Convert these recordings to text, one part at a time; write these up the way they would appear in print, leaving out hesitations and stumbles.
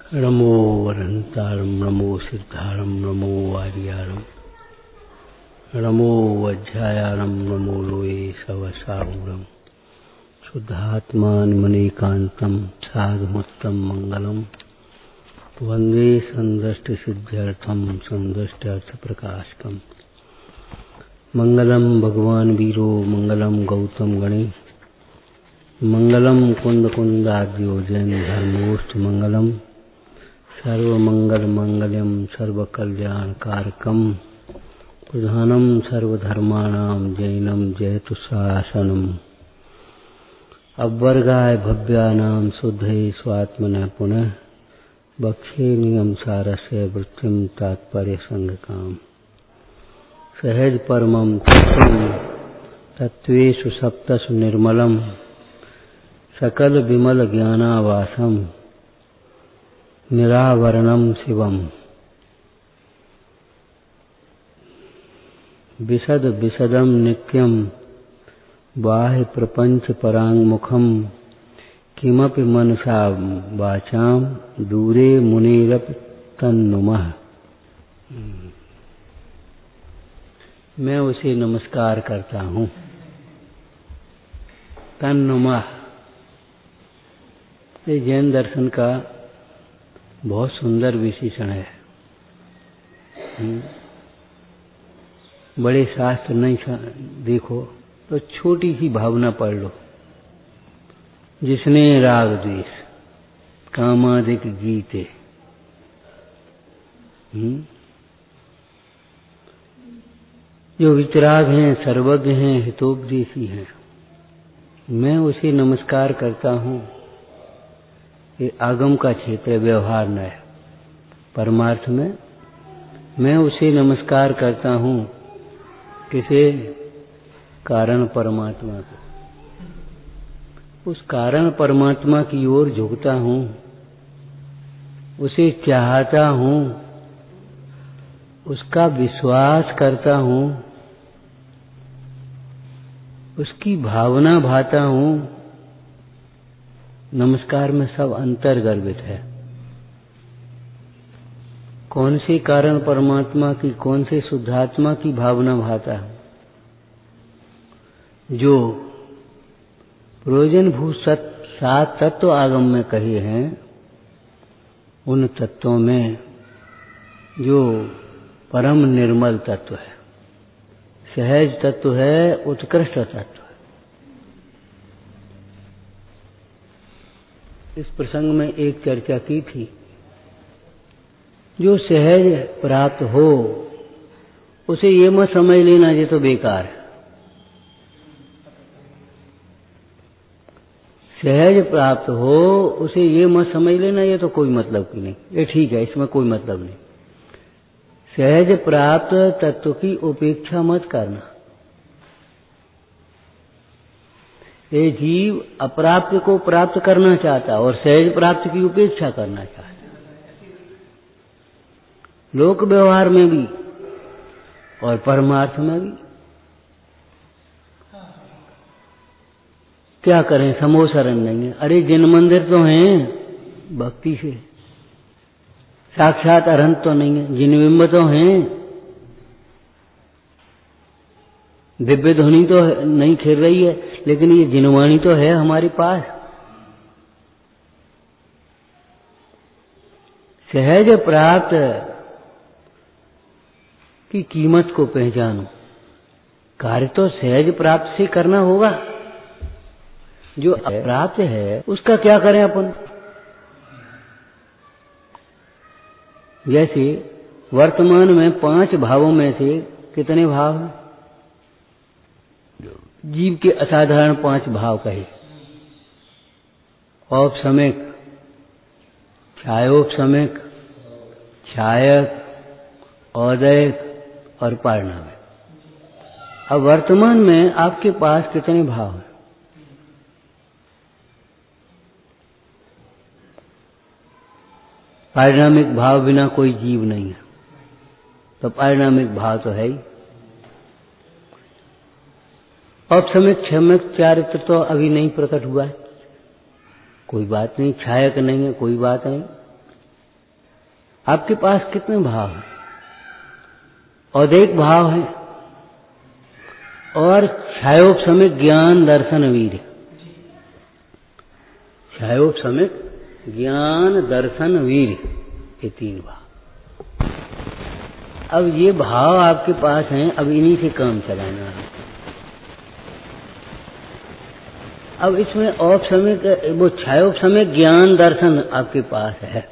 नमो वरन्तारं नमो सिद्धारं नमो वार्यारं नमो वज्रायारं नमो लोये सवसाहुरं शुद्धात्मान मणिकान्तं साधुमुत्तम मंगलम वंदे संदृष्टि सिद्ध्यर्थम संदृष्ट्यर्थ प्रकाशकम मंगलम भगवान वीरो मंगलम गौतम गणे मंगलम कुंद कुंदाद्यो जैन धर्मोष्ठ मंगलम सर्वमंगल मंगलम सर्वकल्याण कारकम प्रधानम सर्वधर्माणां जैनम जयतु शासनम अवर्गाय भव्यानां शुद्धये स्वात्मनः पुनः बक्षे नियम सारस्य वृत्तिम तात्पर्य संगकाम सहज परमं तत्वेषु सप्तसु निर्मलम सकल विमल ज्ञानावासम निरावरणम शिवम विशद विशदम नित्यम बाह्य प्रपंच परांगमुखम किमपि मनसा वाचाम दूरे मुनिरपि तन्नुमः। मैं उसे नमस्कार करता हूँ। तन्नुमः ये जैन दर्शन का बहुत सुंदर विशेषण है। बड़े शास्त्र नहीं देखो तो छोटी सी भावना पढ़ लो। जिसने राग द्वेष कामादिक गीते जो वितराग हैं, सर्वज्ञ हैं, हितोपदेशी हैं, मैं उसे नमस्कार करता हूँ। ये आगम का क्षेत्र है, व्यवहार न है। परमार्थ में मैं उसे नमस्कार करता हूँ। किसे? कारण परमात्मा को। उस कारण परमात्मा की ओर झुकता हूँ, उसे चाहता हूँ, उसका विश्वास करता हूँ, उसकी भावना भाता हूँ। नमस्कार में सब अंतर्गर्भित है। कौन से कारण परमात्मा की, कौन से शुद्धात्मा की भावना भाता है? जो प्रयोजनभूत सात तत्व आगम में कहे हैं, उन तत्वों में जो परम निर्मल तत्व है, सहज तत्व है, उत्कृष्ट तत्व है। इस प्रसंग में एक चर्चा की थी। जो सहज प्राप्त हो उसे ये मत समझ लेना ये तो बेकार है। सहज प्राप्त हो उसे ये मत समझ लेना ये तो कोई मतलब की नहीं, ये ठीक है, इसमें कोई मतलब नहीं। सहज प्राप्त तत्व की उपेक्षा मत करना। ये जीव अप्राप्त को प्राप्त करना चाहता और सहज प्राप्त की उपेक्षा करना चाहता। लोक व्यवहार में भी और परमार्थ में भी। क्या करें, समोसरण नहीं है। अरे जिन मंदिर तो हैं भक्ति से, साक्षात अरहंत तो नहीं है। जिन बिंब तो हैं, दिव्य ध्वनि तो नहीं खेल रही है, लेकिन ये जिनवाणी तो है हमारे पास। सहज प्राप्त की कीमत को पहचानो। कार्य तो सहज प्राप्त से करना होगा। जो अप्राप्त है उसका क्या करें अपन? जैसे वर्तमान में 5 भावों में से कितने भाव हैं? जीव के असाधारण 5 भाव कहे। औपसमिक, छायोपसमिक, छायक, औदयक और पारिणामिक। अब वर्तमान में आपके पास कितने भाव हैं? पारिणामिक भाव बिना कोई जीव नहीं है, तो पारिणामिक भाव तो है ही। औपसमिक क्षमिक चारित्र तो अभी नहीं प्रकट हुआ है, कोई बात नहीं। छायक नहीं है, कोई बात नहीं। आपके पास कितने भाव हैं? औदैहिक भाव है और छायोपशमिक ज्ञान दर्शन वीर्य। छायोपशमिक ज्ञान दर्शन वीर्य, ये 3 भाव। अब ये भाव आपके पास हैं, अब इन्हीं से काम चलाना है। अब इसमें औपशमिक, वो छायोपशमिक ज्ञान दर्शन आपके पास है,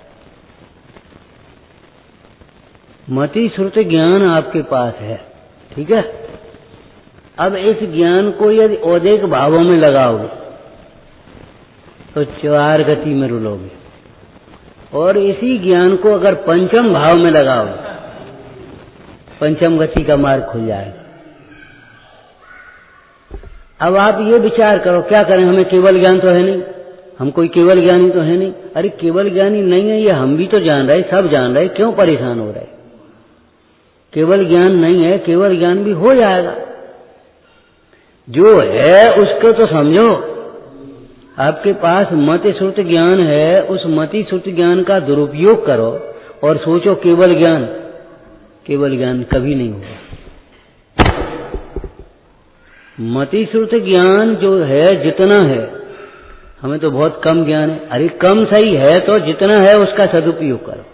मति श्रुति ज्ञान आपके पास है, ठीक है। अब इस ज्ञान को यदि औदैहिक भावों में लगाओगे तो 4 गति में रुलोगे, और इसी ज्ञान को अगर पंचम भाव में लगाओगे, पंचम गति का मार्ग खुल जाएगा। अब आप ये विचार करो, क्या करें, हमें केवल ज्ञान तो है नहीं, हम कोई केवल ज्ञानी तो है नहीं। अरे केवल ज्ञानी नहीं है, ये हम भी तो जान रहे, सब जान रहे, क्यों परेशान हो रहे? केवल ज्ञान नहीं है, केवल ज्ञान भी हो जाएगा। जो है उसको तो समझो। आपके पास मति श्रुति ज्ञान है, उस मति श्रुति ज्ञान का दुरुपयोग करो और सोचो केवल ज्ञान। केवल ज्ञान कभी नहीं होगा। मति श्रुति ज्ञान जो है, जितना है, हमें तो बहुत कम ज्ञान है। अरे कम सही है तो जितना है उसका सदुपयोग करो।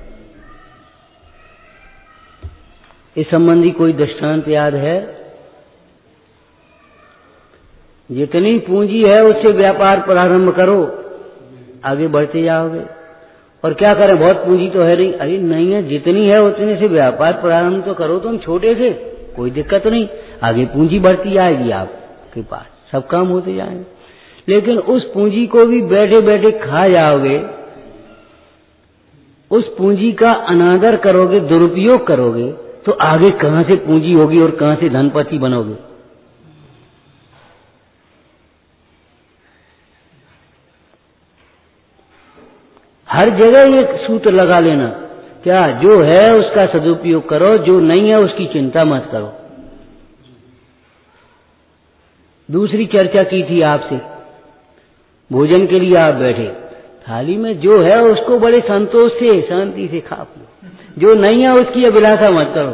इस संबंधी कोई दृष्टांत याद है? जितनी पूंजी है उससे व्यापार प्रारंभ करो, आगे बढ़ते जाओगे। और क्या करें, बहुत पूंजी तो है नहीं। अरे नहीं है, जितनी है उतने से व्यापार प्रारंभ तो करो तुम, छोटे से, कोई दिक्कत नहीं। आगे पूंजी बढ़ती जाएगी आपके पास, सब काम होते जाएंगे। लेकिन उस पूंजी को भी बैठे बैठे खा जाओगे, उस पूंजी का अनादर करोगे, दुरुपयोग करोगे, तो आगे कहां से पूंजी होगी और कहां से धनपति बनोगे? हर जगह ये सूत्र लगा लेना, क्या जो है उसका सदुपयोग करो, जो नहीं है उसकी चिंता मत करो। दूसरी चर्चा की थी आपसे, भोजन के लिए आप बैठे, थाली में जो है उसको बड़े संतोष से, शांति से खा लो, जो नहीं है उसकी अभिलाषा मत करो।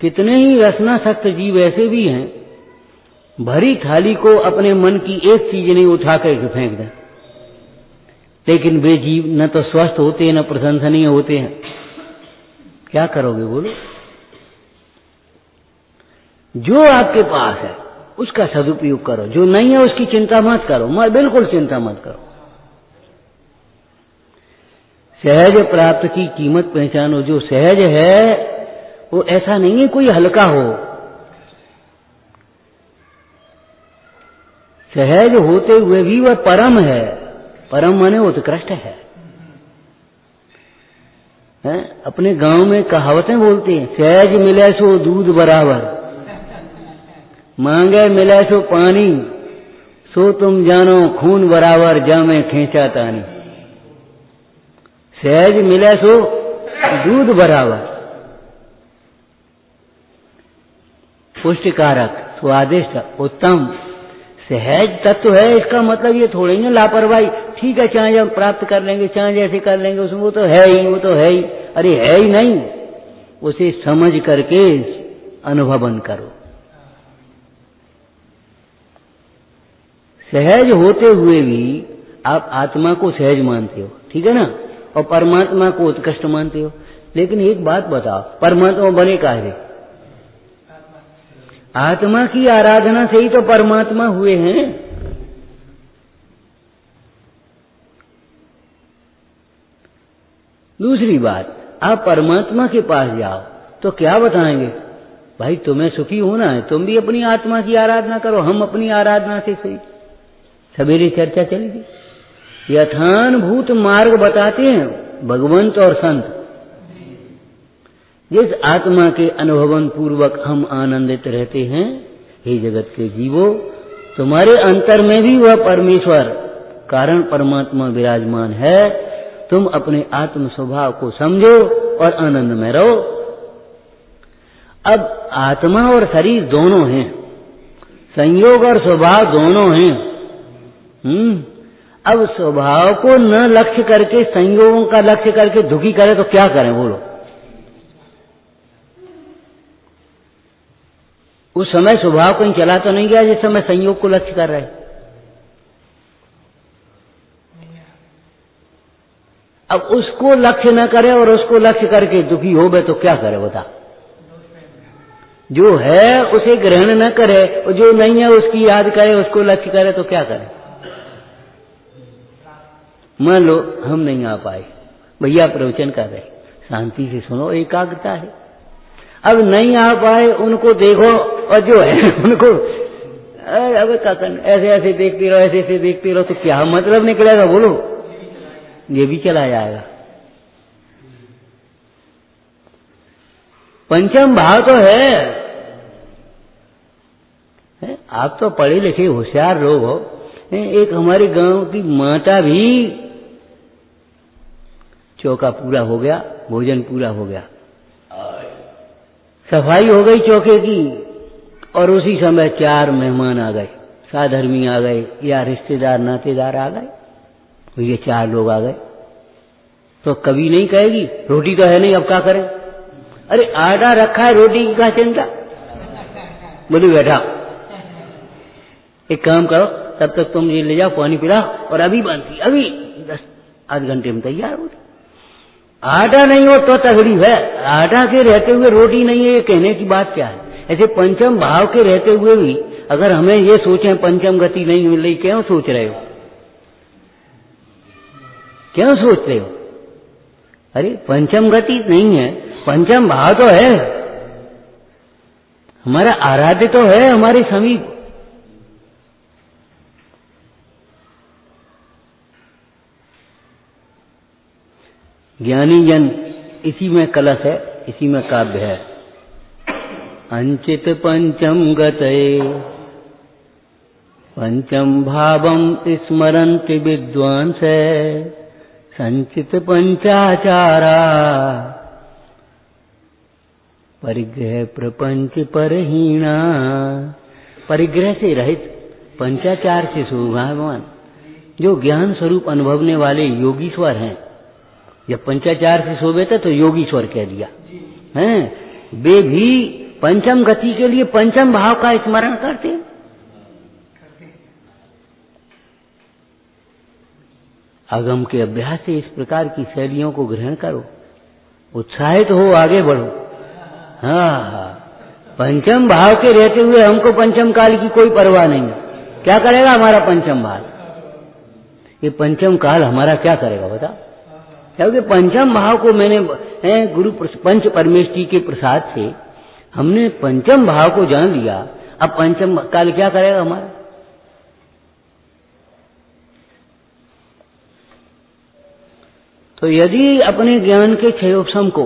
कितने ही रसनासक्त जीव ऐसे भी हैं, भरी थाली को अपने मन की एक चीज नहीं उठा कर फेंक दें, लेकिन वे जीव न तो स्वस्थ होते हैं, न प्रशंसनीय होते हैं। क्या करोगे बोलो? जो आपके पास है उसका सदुपयोग करो, जो नहीं है उसकी चिंता मत करो, बिल्कुल चिंता मत करो। सहज प्राप्त की कीमत पहचानो। जो सहज है वो ऐसा नहीं है कोई हल्का हो, सहज होते हुए भी वह परम है। परम माने उत्कृष्ट है। अपने गांव में कहावतें बोलते हैं, सहज मिले सो दूध बराबर, मांगे मिले सो पानी, सो तुम जानो खून बराबर, जामे खींचा तानी। सहज मिले सो दूध बराबर, पुष्टिकारक, स्वादिष्ट, उत्तम, सहज तत्व है। इसका मतलब ये थोड़ी ना लापरवाही, ठीक है चाहे हम प्राप्त कर लेंगे, चाहे जैसे कर लेंगे, उसमें वो तो है ही, वो तो है ही। अरे है ही नहीं, उसे समझ करके अनुभवन करो। सहज होते हुए भी आप आत्मा को सहज मानते हो, ठीक है ना, और परमात्मा को उत्कृष्ट मानते हो। लेकिन एक बात बताओ, परमात्मा बने काहे? आत्मा की आराधना से ही तो परमात्मा हुए हैं। दूसरी बात, आप परमात्मा के पास जाओ तो क्या बताएंगे? भाई तुम्हें सुखी होना है, तुम भी अपनी आत्मा की आराधना करो, हम अपनी आराधना से सही। सवेरे चर्चा चलेगी। यथानुभूत मार्ग बताते हैं भगवंत और संत। जिस आत्मा के अनुभवन पूर्वक हम आनंदित रहते हैं, हे जगत के जीवो, तुम्हारे अंतर में भी वह परमेश्वर कारण परमात्मा विराजमान है। तुम अपने आत्म स्वभाव को समझो और आनंद में रहो। अब आत्मा और शरीर दोनों हैं, संयोग और स्वभाव दोनों हैं। अब स्वभाव को न लक्ष्य करके, संयोगों का लक्ष्य करके दुखी करे तो क्या करें बोलो? उस समय स्वभाव कहीं चला तो नहीं गया जिस समय संयोग को लक्ष्य कर रहे? अब उसको लक्ष्य न करे और उसको लक्ष्य करके दुखी हो गए तो क्या करे बता? जो है उसे ग्रहण न करे और जो नहीं है उसकी याद करे, उसको लक्ष्य करे तो क्या करे? मान लो हम नहीं आ पाए, भैया प्रवचन कर रहे, शांति से सुनो, एकाग्रता है। अब नहीं आ पाए, उनको देखो और जो है उनको अब काकन ऐसे ऐसे देखते रहो, ऐसे ऐसे देखते रहो, तो क्या मतलब निकलेगा बोलो? ये भी चला जाएगा। पंचम भाव तो है। आप तो पढ़े लिखे होशियार लोग हो। एक हमारे गांव की माता भी चौका पूरा हो गया, भोजन पूरा हो गया, सफाई हो गई चौके की, और उसी समय 4 मेहमान आ गए, साधर्मी आ गए या रिश्तेदार नातेदार आ गए, तो ये 4 लोग आ गए। तो कभी नहीं कहेगी रोटी तो है नहीं, अब क्या करें? अरे आटा रखा है, रोटी की क्या चिंता? बोली बैठा, एक काम करो, तब तक तुम ये ले जाओ, पानी पिलाओ, और अभी बनती, अभी 10-8 घंटे में तैयार होगी। आटा नहीं हो तो तकलीफ है, आटा के रहते हुए रोटी नहीं है, ये कहने की बात क्या है? ऐसे पंचम भाव के रहते हुए भी अगर हमें ये सोचें पंचम गति नहीं मिल रही, क्यों सोच रहे हो? क्यों सोच रहे हो? अरे पंचम गति नहीं है, पंचम भाव तो है, हमारा आराध्य तो है हमारे समीप। ज्ञानी जन, इसी में कलश है, इसी में काव्य है। अंचित पंचम गतये पंचम भावम स्मरन्ति विद्वांस संचित पंचाचारा परिग्रह प्रपंच परहीना। परिग्रह से रहित, पंचाचार से शोभावान, जो ज्ञान स्वरूप अनुभवने वाले योगीश्वर हैं। जब पंचाचार से शोभे थे तो योगीश्वर कह दिया हैं, वे भी पंचम गति के लिए पंचम भाव का स्मरण करते हैं। आगम के अभ्यास से इस प्रकार की शैलियों को ग्रहण करो, उत्साहित हो, आगे बढ़ो। हाँ, पंचम भाव के रहते हुए हमको पंचम काल की कोई परवाह नहीं। क्या करेगा हमारा पंचम भाव? ये पंचम काल हमारा क्या करेगा बता? क्योंकि पंचम भाव को मैंने गुरु पंच परमेष्ठी के प्रसाद से हमने पंचम भाव को जान लिया। अब पंचम काल क्या करेगा हमारा? तो यदि अपने ज्ञान के क्षयोपशम को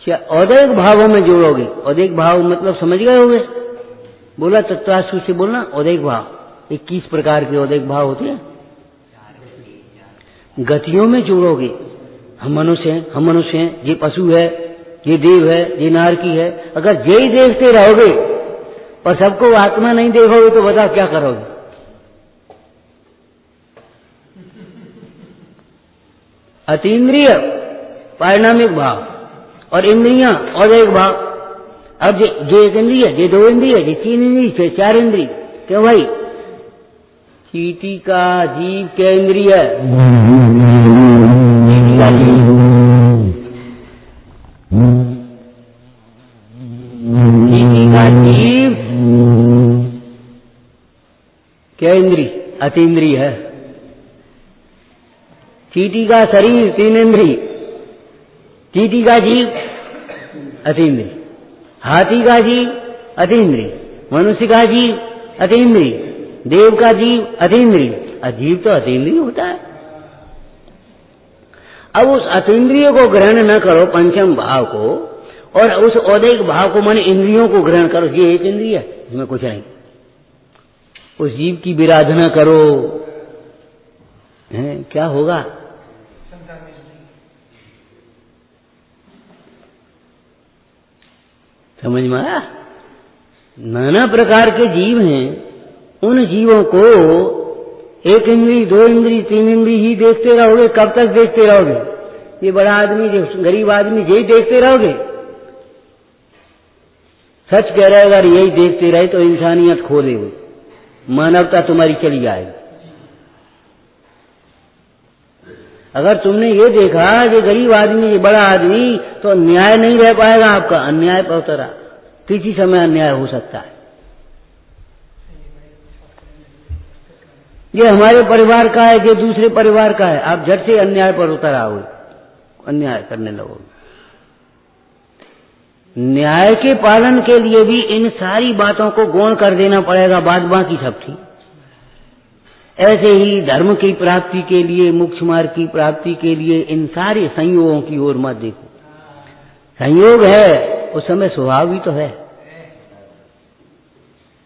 औदैहिक भावों में जोड़ोगे, औदैहिक भाव मतलब समझ गए होगे, बोला तत्वासु से बोलना, औदैहिक भाव 21 प्रकार के औदैहिक भाव होते हैं। गतियों में जोड़ोगे, हम मनुष्य हैं, ये पशु है, ये देव है, ये नारकी है, अगर यही देखते रहोगे और सबको आत्मा नहीं देखोगे तो बताओ क्या करोगे? अतीन्द्रिय पारिणामिक भाव और इंद्रियां औदैहिक भाव। अब ये 1 इंद्रिय, ये 2 इंद्रिय, ये 3 इंद्रिय, 4 इंद्रिय, क्यों भाई? चींटी का जीव क्या इंद्रिय है? चींटी का जीव क्या इंद्रिय? अतीन्द्रिय है। चींटी का शरीर 3 इंद्रिय, चींटी का जीव अतीन्द्रिय, हाथी का जीव अतीन्द्रिय, मनुष्य का जीव अतीन्द्रिय, देव का जीव अतीन्द्रिय। अजीव तो अतीन्द्रिय होता है। अब उस अतीन्द्रिय को ग्रहण न करो पंचम भाव को, और उस औदैहिक भाव को माने इंद्रियों को ग्रहण करो। ये 1 इंद्रिय है, इसमें कुछ नहीं। उस जीव की विराधना करो, क्या होगा? समझ में आया? नाना प्रकार के जीव हैं, उन जीवों को एक इंद्री, दो इंद्री, तीन इंद्री ही देखते रहोगे, कब तक देखते रहोगे? ये बड़ा आदमी, जो गरीब आदमी, यही देखते रहोगे? सच कह रहे, अगर यही देखते रहे तो इंसानियत खो देगी, मानवता तुम्हारी चली जाएगी। अगर तुमने ये देखा कि गरीब आदमी, ये बड़ा आदमी, तो न्याय नहीं रह पाएगा आपका, अन्याय पर उतरा। किसी समय अन्याय हो सकता है। ये हमारे परिवार का है, ये दूसरे परिवार का है, आप झट से अन्याय पर उतर आओगे, अन्याय करने लगोगे। न्याय के पालन के लिए भी इन सारी बातों को गौण कर देना पड़ेगा, बाद बाकी सब ठीक। ऐसे ही धर्म की प्राप्ति के लिए, मोक्ष मार्ग की प्राप्ति के लिए इन सारे संयोगों की ओर मत देखो। संयोग है, उस समय स्वभाव भी तो है।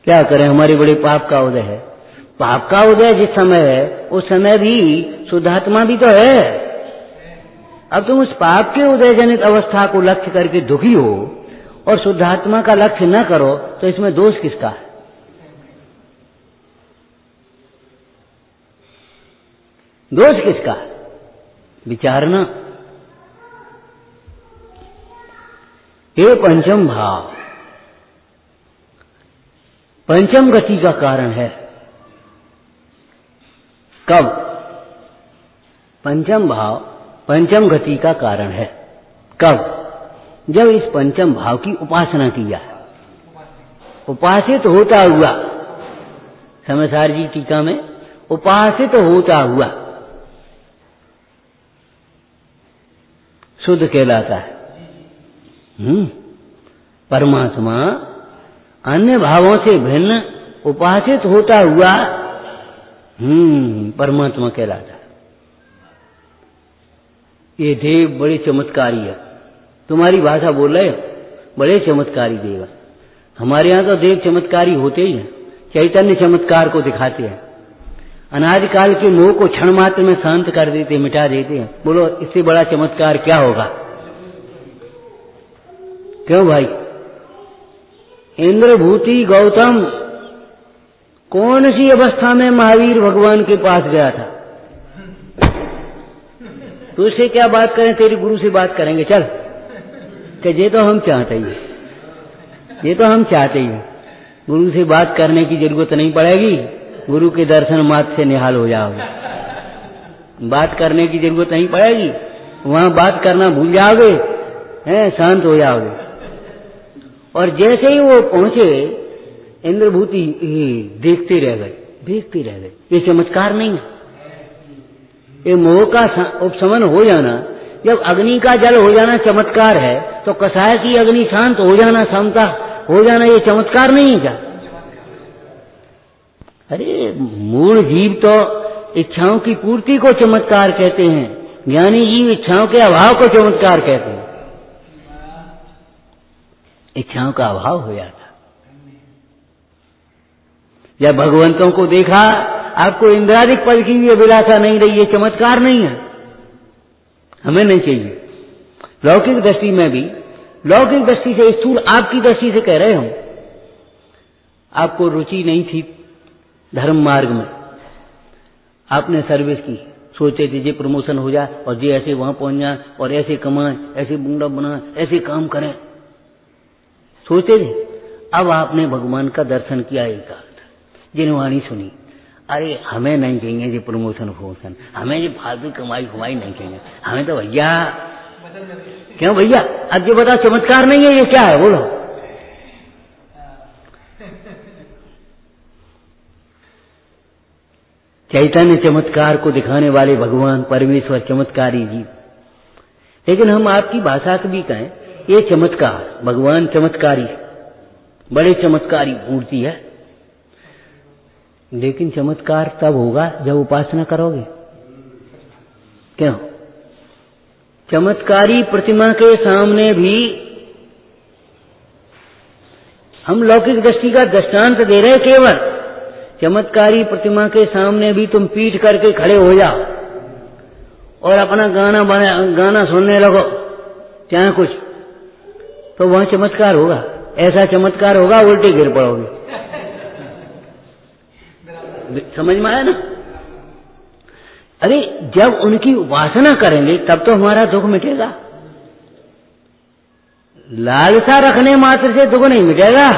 क्या करें, हमारे बड़े पाप का उदय है। पाप का उदय जिस समय है, उस समय भी शुद्धात्मा भी तो है। अब तुम उस पाप के उदय जनित अवस्था को लक्ष्य करके दुखी हो और शुद्धात्मा का लक्ष्य न करो, तो इसमें दोष किसका है? दोष किसका है? विचारना। ये पंचम भाव पंचम गति का कारण है। कब? पंचम भाव पंचम गति का कारण है। कब? जब इस पंचम भाव की उपासना की जाए। उपासित होता हुआ, समसार जी टीका में, उपासित होता हुआ शुद्ध कहलाता है। परमात्मा अन्य भावों से भिन्न उपासित होता हुआ परमात्मा कहलाता है। ये देव बड़े चमत्कारी है। तुम्हारी भाषा बोल रहे हो, बड़े चमत्कारी देव है। हमारे यहाँ तो देव चमत्कारी होते ही हैं, चैतन्य चमत्कार को दिखाते हैं। अनादिकाल के मोह को क्षण मात्र में शांत कर देते, मिटा देते हैं। बोलो इससे बड़ा चमत्कार क्या होगा? क्यों भाई? इंद्रभूति गौतम कौन सी अवस्था में महावीर भगवान के पास गया था? तुझसे क्या बात करें, तेरे गुरु से बात करेंगे, चल। कि ये तो हम चाहते ही, ये तो हम चाहते ही। गुरु से बात करने की जरूरत नहीं पड़ेगी, गुरु के दर्शन मात्र से निहाल हो जाओगे। बात करने की जरूरत नहीं पड़ेगी, वहां बात करना भूल जाओगे, हैं, शांत हो जाओगे। और जैसे ही वो पहुंचे, इंद्रभूति देखते रह गए, देखते रह गए। ये चमत्कार नहीं है, ये मोह का उपशमन हो जाना। जब अग्नि का जल हो जाना चमत्कार है, तो कसाय की अग्नि शांत हो जाना, समता हो जाना, ये चमत्कार नहीं है क्या? अरे मूल जीव तो इच्छाओं की पूर्ति को चमत्कार कहते हैं, ज्ञानी जीव इच्छाओं के अभाव को चमत्कार कहते हैं। इच्छाओं का अभाव हो जाता। जब भगवंतों को देखा, आपको इंद्रादिक पद की भी अभिलाषा नहीं रही, ये चमत्कार नहीं है, हमें नहीं चाहिए। लौकिक दृष्टि में भी, लौकिक दृष्टि से, स्थूल आपकी दृष्टि से कह रहे हम, आपको रुचि नहीं थी धर्म मार्ग में, आपने सर्विस की, सोचे थे ये प्रमोशन हो जाए और ये ऐसे वहां पहुंच जाए और ऐसे कमाएं, ऐसे बुंदा बनाए, ऐसे काम करें, सोचे थे। अब आपने भगवान का दर्शन किया, एक जिनवाणी सुनी, अरे हमें नहीं चाहिए ये प्रमोशन प्रमोशन, हमें ये फालतू कमाई खुमाई नहीं चाहिए, हमें तो भैया। क्यों भैया? अब ये बताओ चमत्कार नहीं है, ये क्या है? बोलो। चैतन्य चमत्कार को दिखाने वाले भगवान परमेश्वर चमत्कारी जीव। लेकिन हम आपकी भाषा भी कहें, ये चमत्कार, भगवान चमत्कारी, बड़े चमत्कारी मूर्ति है। लेकिन चमत्कार तब होगा जब उपासना करोगे। क्यों? चमत्कारी प्रतिमा के सामने भी हम लौकिक दृष्टि का दृष्टांत दे रहे, केवल चमत्कारी प्रतिमा के सामने भी तुम पीठ करके खड़े हो जाओ और अपना गाना सुनने लगो, चाहे कुछ, तो वहां चमत्कार होगा। ऐसा चमत्कार होगा उल्टे गिर पड़ोगे। समझ में आया ना? अरे जब उनकी उपासना करेंगे तब तो हमारा दुख मिटेगा। लालसा रखने मात्र से दुख नहीं मिटेगा।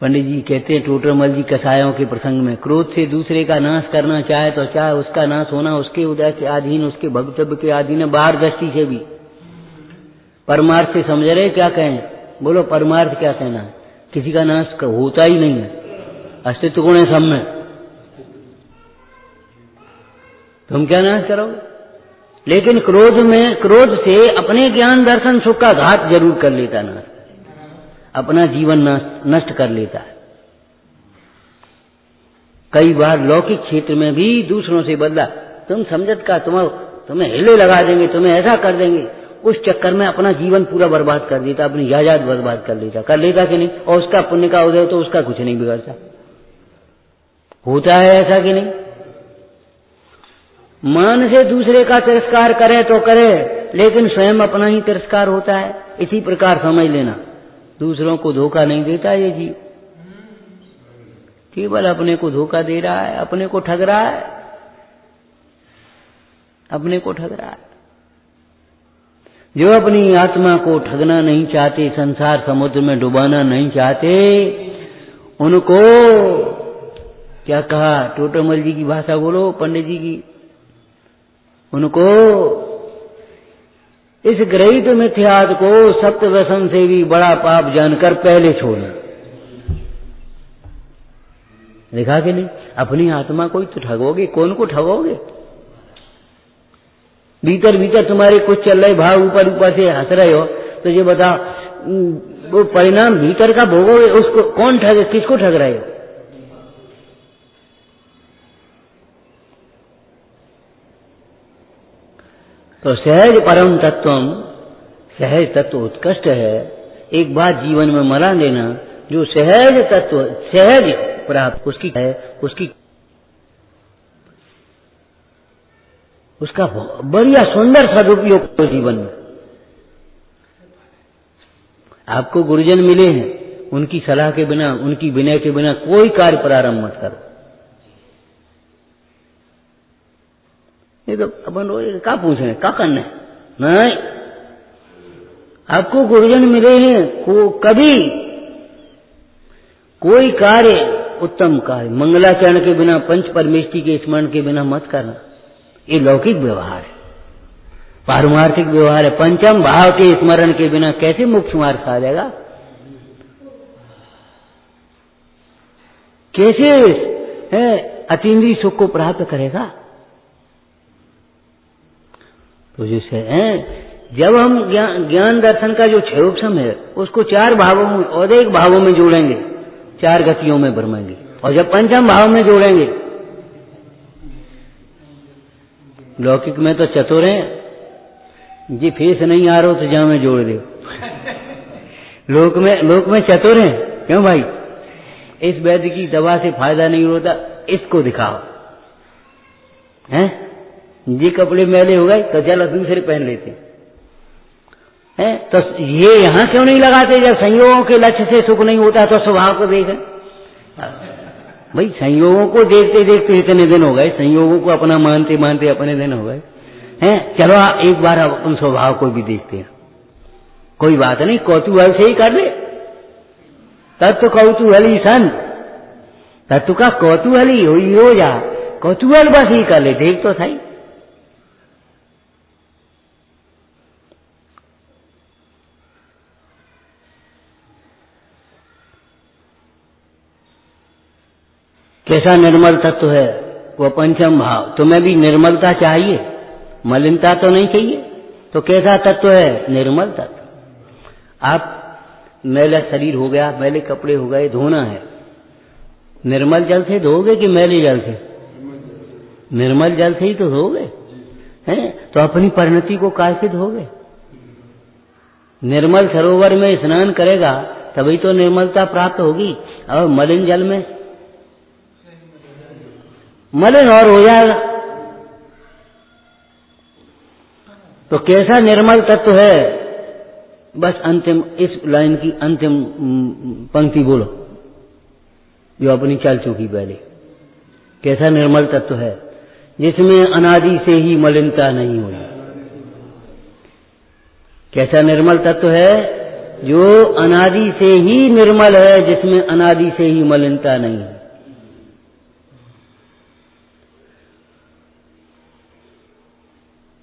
पंडित जी कहते हैं टोटरमल जी कसायों के प्रसंग में, क्रोध से दूसरे का नाश करना चाहे तो चाहे उसका नाश होना उसके उदय के अधीन, उसके भक्तव्य के अधीन है, बाहर दृष्टि से भी। परमार्थ से समझ रहे क्या कहें? बोलो परमार्थ क्या कहना है? किसी का नाश होता ही नहीं है, अस्तित्व गुण है सब में। तुम क्या नाश करोगे? लेकिन क्रोध से अपने ज्ञान दर्शन सुख का घात जरूर कर लेता नाश, अपना जीवन नष्ट कर लेता है। कई बार लौकिक क्षेत्र में भी दूसरों से बदला, तुम समझत का, तुम्हें हिले लगा देंगे, तुम्हें ऐसा कर देंगे, उस चक्कर में अपना जीवन पूरा बर्बाद कर देता, अपनी जायदाद बर्बाद कर लेता कि नहीं? और उसका पुण्य का उदय तो उसका कुछ नहीं बिगड़ता। होता है ऐसा कि नहीं? मान से दूसरे का तिरस्कार करे तो करे, लेकिन स्वयं अपना ही तिरस्कार होता है। इसी प्रकार समझ लेना, दूसरों को धोखा नहीं देता ये जीव, केवल अपने को धोखा दे रहा है, अपने को ठग रहा है, अपने को ठग रहा है। जो अपनी आत्मा को ठगना नहीं चाहते, संसार समुद्र में डुबाना नहीं चाहते, उनको क्या कहा? टोटरमल जी की भाषा बोलो, पंडित जी की, उनको इस ग्रहित मिथ्यात्व को सप्त व्यसन से भी बड़ा पाप जानकर पहले छोड़ना। देखा कि नहीं? अपनी आत्मा को ही तो ठगोगे, कौन को ठगोगे? भीतर भीतर तुम्हारे कुछ चल रहे भाव, ऊपर ऊपर से हंस रहे हो, तो ये बताओ वो परिणाम भीतर का भोगोगे, उसको कौन ठगे? किसको ठग रहे हो? तो सहज परम तत्वम, सहज तत्व उत्कृष्ट है। एक बात जीवन में मना लेना, जो सहज तत्व सहज प्राप्त उसकी है, उसका बढ़िया सुंदर सदुपयोग तो जीवन में। आपको गुरुजन मिले हैं, उनकी सलाह के बिना, उनकी विनय के बिना कोई कार्य प्रारंभ मत करो। ये तो अपन क्या पूछ रहे हैं, क्या करना है? नहीं, आपको गुरुजन मिले हैं, कभी कोई कार्य, उत्तम कार्य मंगलाचरण के बिना, पंच परमेष्टि के स्मरण के बिना मत करना। ये लौकिक व्यवहार है, पारमार्थिक व्यवहार है। पंचम भाव के स्मरण के बिना कैसे मोक्ष मार्ग साधेगा? कैसे अतीन्द्रिय सुख को प्राप्त करेगा? तो जैसे जब हम ज्ञान दर्शन का जो क्षयोपम है उसको चार भावों में और एक भावों में जोड़ेंगे, चार गतियों में भरमेंगे, और जब पंचम भाव में जोड़ेंगे, लौकिक में तो चतुर हैं जी, फेस नहीं आ रहा तो जहां में जोड़ दे। लोक में चतुर हैं, क्यों भाई? इस वैद्य की दवा से फायदा नहीं होता, इसको दिखाओ, हैं? ये कपड़े मैले हो गए तो चलो दूसरे पहन लेते हैं। तो ये यहां क्यों नहीं लगाते? जब संयोगों के लक्ष्य से सुख नहीं होता तो स्वभाव को देखें। भाई संयोगों को देखते देखते इतने दिन हो गए, संयोगों को अपना मानते मानते अपने दिन हो गए हैं। चलो एक बार अपन स्वभाव को भी देखते हैं, कोई बात नहीं, कौतूहल से ही कर ले। तत्व कौतूहली सन, तत्व का कौतूहली हो जा, कौतूहल बस ही कर ले, देख तो सही। कैसा निर्मल तत्व है वो पंचम भाव। तुम्हें भी निर्मलता चाहिए, मलिनता तो नहीं चाहिए। तो कैसा तत्व है? निर्मल तत्व। आप मैला शरीर हो गया, मैले कपड़े हो गए, धोना है, निर्मल जल से धोगे कि मैले जल से? निर्मल जल से ही तो धोगे, हैं? तो अपनी परिणति को काय से धोगे? निर्मल सरोवर में स्नान करेगा तभी तो निर्मलता प्राप्त होगी, और मलिन जल में मलिन और हो जाएगा। तो कैसा निर्मल तत्व है बस अंतिम इस लाइन की अंतिम पंक्ति बोलो जो अपनी चल चुकी पहले। कैसा निर्मल तत्व है जिसमें अनादि से ही मलिनता नहीं हुई। कैसा निर्मल तत्व है जो अनादि से ही निर्मल है, जिसमें अनादि से ही मलिनता नहीं है।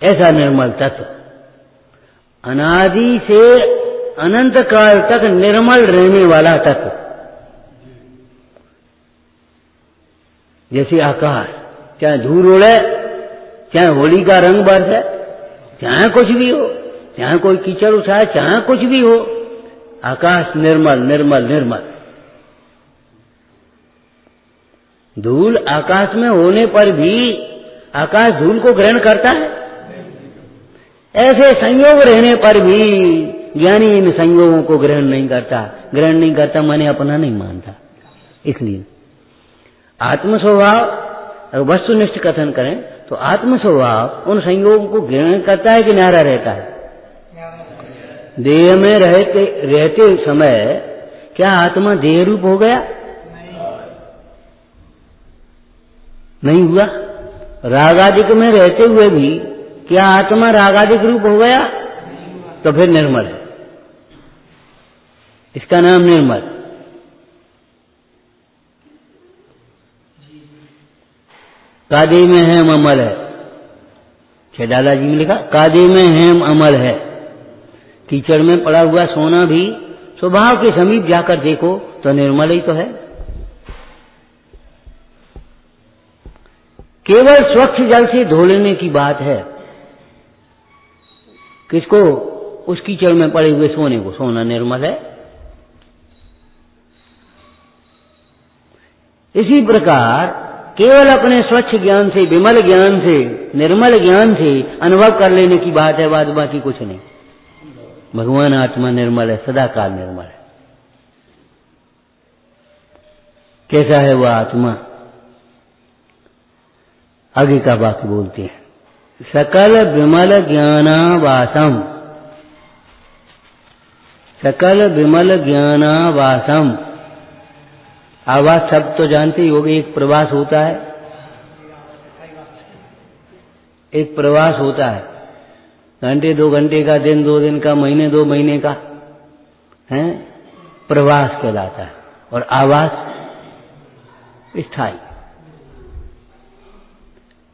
ऐसा निर्मल तत्व अनादि से अनंत काल तक निर्मल रहने वाला तत्व। जैसे आकाश, चाहे धूल उड़े, चाहे होली का रंग बरसे, चाहे कुछ भी हो, चाहे कोई कीचड़ उछाए, चाहे कुछ भी हो, आकाश निर्मल निर्मल निर्मल। धूल आकाश में होने पर भी आकाश धूल को ग्रहण करता है। ऐसे संयोग रहने पर भी ज्ञानी इन संयोगों को ग्रहण नहीं करता। ग्रहण नहीं करता माने अपना नहीं मानता। इसलिए आत्म स्वभाव, वस्तुनिष्ठ कथन करें तो आत्म स्वभाव उन संयोगों को ग्रहण करता है कि न्यारा रहता है। देह में रहते समय क्या आत्मा देह रूप हो गया? नहीं हुआ। रागादिक में रहते हुए भी क्या आत्मा रागादिक रूप हो गया? तो फिर निर्मल है। इसका नाम निर्मल। कादे में हेम अमल है। छेडाला जी ने लिखा कादे में हेम अमल है। कीचड़ में पड़ा हुआ सोना भी स्वभाव के समीप जाकर देखो तो निर्मल ही तो है। केवल स्वच्छ जल से धो लेने की बात है। किसको? उस कीचड़ में पड़े हुए सोने को। सोना निर्मल है। इसी प्रकार केवल अपने स्वच्छ ज्ञान से, विमल ज्ञान से, निर्मल ज्ञान से अनुभव कर लेने की बात है, बाद बाकी कुछ नहीं। भगवान आत्मा निर्मल है, सदा काल निर्मल है। कैसा है वह आत्मा? आगे का वाक्य बोलते हैं, सकल विमल ज्ञानावासम, सकल विमल ज्ञानावासम। आवास शब्द तो जानते ही होंगे। एक प्रवास होता है, एक प्रवास होता है, घंटे 2 घंटे का, दिन 2 दिन का, महीने 2 महीने का है, प्रवास कहलाता है। और आवास स्थायी।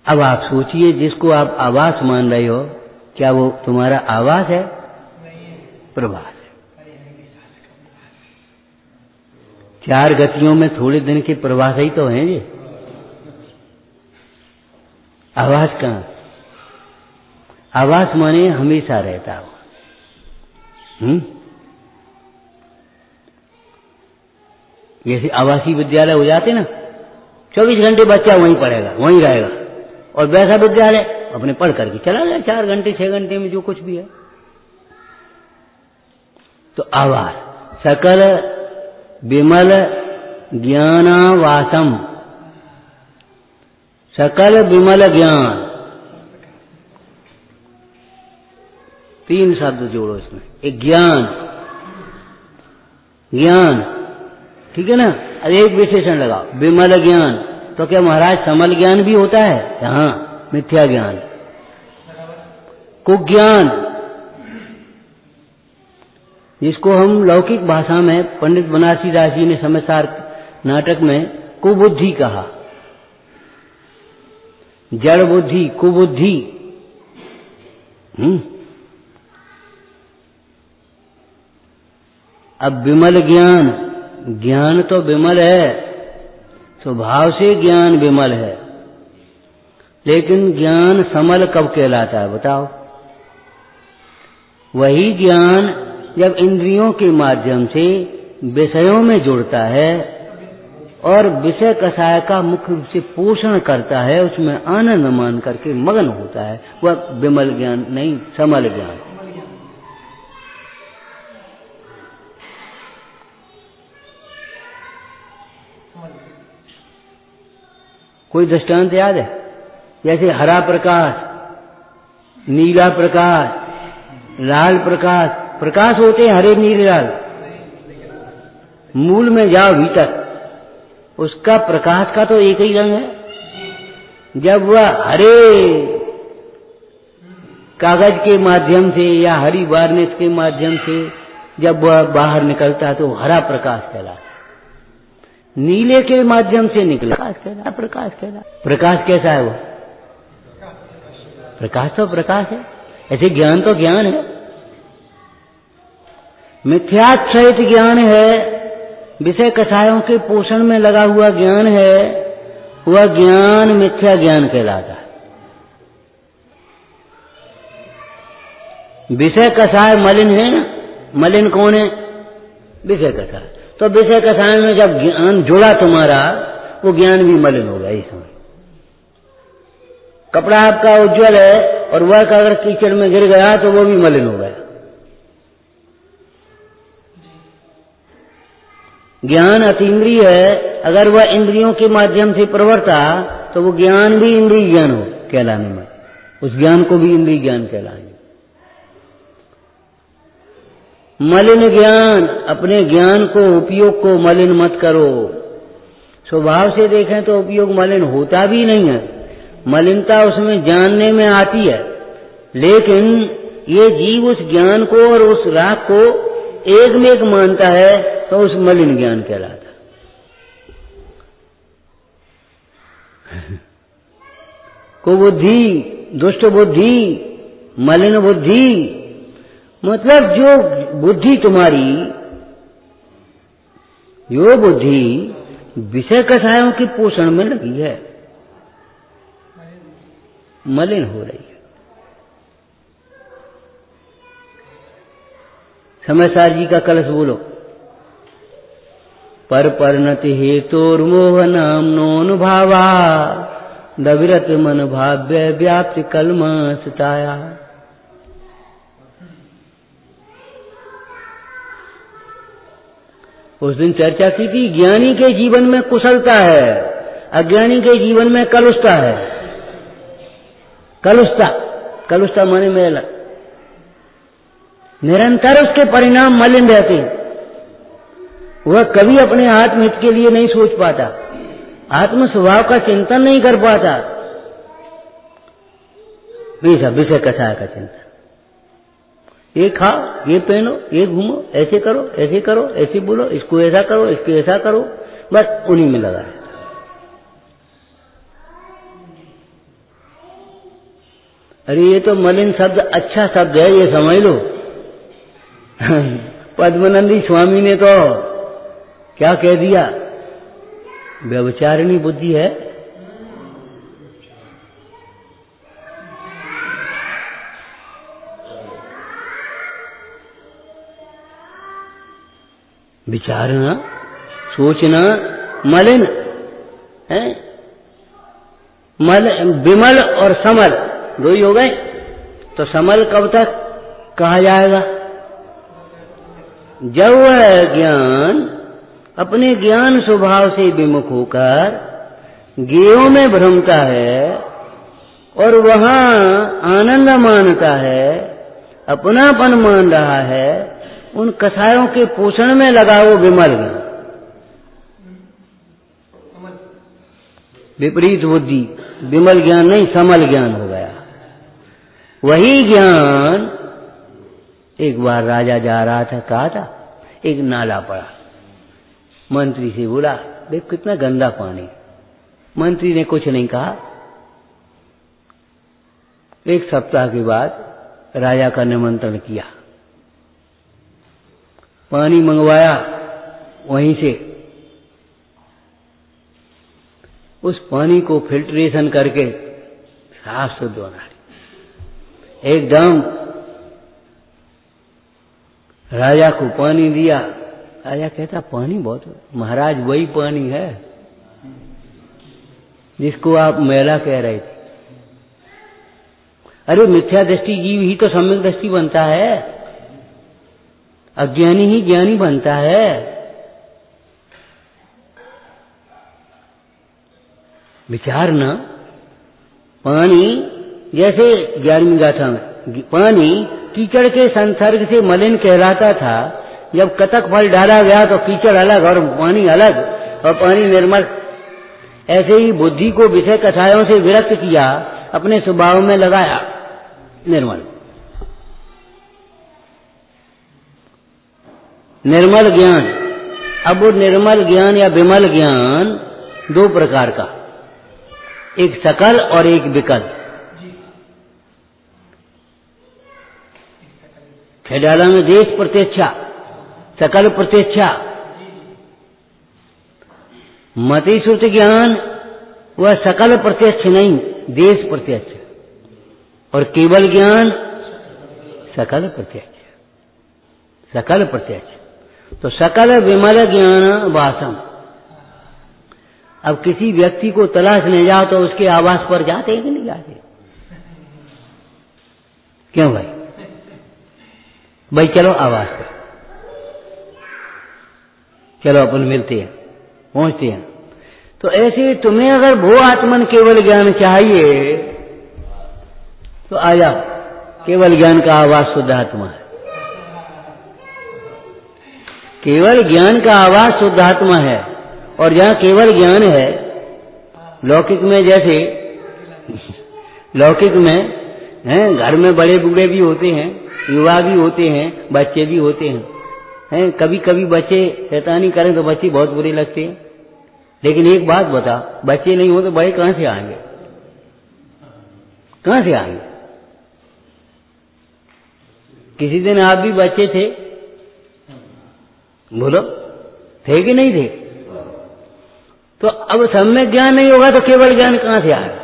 अब आप सोचिए, जिसको आप आवास मान रहे हो, क्या वो तुम्हारा आवास है? प्रवास है। 4 गतियों में थोड़े दिन के प्रवास ही तो हैं ये। आवास कहाँ? आवास माने हमेशा रहता हो। जैसे आवासीय विद्यालय हो जाते ना, 24 घंटे बच्चा वहीं पढ़ेगा, वहीं रहेगा। और वैसा विद्यालय अपने पढ़ करके चला जाए 4 घंटे 6 घंटे में जो कुछ भी है। तो आवास सकल विमल ज्ञानावासम, सकल विमल ज्ञान। 3 शब्द जोड़ो इसमें। एक ज्ञान, ज्ञान, ठीक है ना। अब एक विशेषण लगाओ, विमल ज्ञान। तो क्या महाराज समल ज्ञान भी होता है? हाँ, मिथ्या ज्ञान। कुज्ञान, जिसको हम लौकिक भाषा में पंडित बनारसी दास जी ने समझदार नाटक में कुबुद्धि कहा। जड़ बुद्धि, कुबुद्धि। अब विमल ज्ञान, ज्ञान तो विमल है, स्वभाव से ज्ञान विमल है, लेकिन ज्ञान समल कब कहलाता है बताओ? वही ज्ञान जब इंद्रियों के माध्यम से विषयों में जुड़ता है और विषय कषाय का मुख्य रूप से पोषण करता है, उसमें आनंद मान करके मग्न होता है, वह विमल ज्ञान नहीं, समल ज्ञान। कोई दृष्टांत याद है? जैसे हरा प्रकाश, नीला प्रकाश, लाल प्रकाश, प्रकाश होते हैं हरे नीले लाल। मूल में जाओ भीतर, उसका प्रकाश का तो एक ही रंग है। जब वह हरे कागज के माध्यम से या हरी वार्निश के माध्यम से जब वह बाहर निकलता है तो हरा प्रकाश कहलाता है। नीले के माध्यम से निकला प्रकाश कहलाता। प्रकाश कैसा है वो? प्रकाश तो प्रकाश है। ऐसे ज्ञान तो ज्ञान है, मिथ्याच्छ्रित ज्ञान है, विषय कषायों के पोषण में लगा हुआ ज्ञान है, वह ज्ञान मिथ्या ज्ञान कहलाता है। विषय कषाय मलिन है ना, मलिन कौन है? विषय कषाय। तो विषय कषाय में जब ज्ञान जुड़ा तुम्हारा, वो ज्ञान भी मलिन हो गया। इस समय कपड़ा आपका उज्जवल है और वह अगर कीचड़ में गिर गया तो वो भी मलिन हो गया। ज्ञान अतीन्द्रिय है, अगर वह इंद्रियों के माध्यम से प्रवर्ता तो वो ज्ञान भी इंद्रिय ज्ञान हो कहलाने में, उस ज्ञान को भी इंद्रिय ज्ञान कहलाएंगे। मलिन ज्ञान, अपने ज्ञान को उपयोग को मलिन मत करो। स्वभाव से देखें तो उपयोग मलिन होता भी नहीं है, मलिनता उसमें जानने में आती है, लेकिन ये जीव उस ज्ञान को और उस राग को एक में एक मानता है तो उस मलिन ज्ञान कहलाता। को बुद्धि, दुष्ट बुद्धि, मलिन बुद्धि, मतलब जो बुद्धि तुम्हारी, जो बुद्धि विषय कषायों के पोषण में लगी है, मलिन हो रही है। समयसार जी का कलश बोलो। पर परिणति हेतुर्मोह नाम नोनुभावा दविरत मन भाव्य व्याप्ति कलमसताया। उस दिन चर्चा की थी, ज्ञानी के जीवन में कुशलता है, अज्ञानी के जीवन में कलुषता है। कलुषता माने मेला, निरंतर उसके परिणाम मलिन रहते हैं। वह कभी अपने आत्महित के लिए नहीं सोच पाता, आत्म स्वभाव का चिंतन नहीं कर पाता, विषय कषाय का चिंतन। ये खाओ, ये पहनो, ये घूमो, ऐसे करो, ऐसे करो, ऐसे बोलो, इसको ऐसा करो, इसको ऐसा करो, बस उन्हीं में लगा है। अरे ये तो मलिन शब्द अच्छा शब्द है, ये समझ लो। पद्मनंदी स्वामी ने तो क्या कह दिया, व्यभिचारिणी बुद्धि है। विचारना, सोचना मलिन है। विमल और समल दो ही हो गए, तो समल कब तक कहा जाएगा? जब वह ज्ञान अपने ज्ञान स्वभाव से विमुख होकर ज्ञेयों में भ्रमता है और वहां आनंद मानता है, अपनापन मान रहा है, उन कषायों के पोषण में लगा वो विमल ज्ञान। विपरीत बुद्धि, विमल ज्ञान नहीं, समल ज्ञान हो गया। वही ज्ञान, एक बार राजा जा रहा था, कहा था, एक नाला पड़ा, मंत्री से बोला, देख कितना गंदा पानी। मंत्री ने कुछ नहीं कहा। एक सप्ताह के बाद राजा का निमंत्रण किया, पानी मंगवाया वहीं से, उस पानी को फिल्ट्रेशन करके साफ शुद्ध बना एकदम। राजा को पानी दिया, राजा कहता पानी बहुत, महाराज वही पानी है जिसको आप मैला कह रहे थे। अरे मिथ्या दृष्टि जीव ही तो सम्यक दृष्टि बनता है, अज्ञानी ही ज्ञानी बनता है। विचारना, पानी जैसे 11वीं गाथा में, पानी कीचड़ के संसर्ग से मलिन कहलाता था। जब कतक फल डाला गया तो कीचड़ अलग और पानी अलग और पानी निर्मल। ऐसे ही बुद्धि को विषय कथाओं से विरक्त किया, अपने स्वभाव में लगाया निर्मल। निर्मल ज्ञान, अब वो निर्मल ज्ञान या विमल ज्ञान दो प्रकार का, एक सकल और एक विकल। खेडाला में देश प्रत्यक्षा, सकल प्रत्यक्षा। मति श्रुत ज्ञान वह सकल प्रत्यक्ष नहीं, देश प्रत्यक्ष, और केवल ज्ञान सकल प्रत्यक्ष, सकल प्रत्यक्ष। तो सकल विमल ज्ञान वासम। अब किसी व्यक्ति को तलाशने जाओ तो उसके आवास पर जाते हैं कि नहीं जाते? क्यों भाई? भाई चलो आवास पर, चलो अपन मिलते हैं, पहुंचते हैं। तो ऐसे तुम्हें अगर भो आत्मन केवल ज्ञान चाहिए तो आ जाओ, केवल ज्ञान का आवास शुद्ध आत्मा है। केवल ज्ञान का आवाज शुद्ध आत्मा है। और जहां केवल ज्ञान है, लौकिक में जैसे लौकिक में हैं, घर में बड़े बूढ़े भी होते हैं, युवा भी होते हैं, बच्चे भी होते हैं। कभी कभी बच्चे शैतानी करें तो बच्चे बहुत बुरे लगते हैं। लेकिन एक बात बता, बच्चे नहीं हो तो बड़े कहां से आएंगे? कहां से आएंगे? किसी दिन आप भी बच्चे थे, बोलो, थे कि नहीं थे? तो अब सम्यक ज्ञान नहीं होगा तो केवल ज्ञान कहां से आएगा?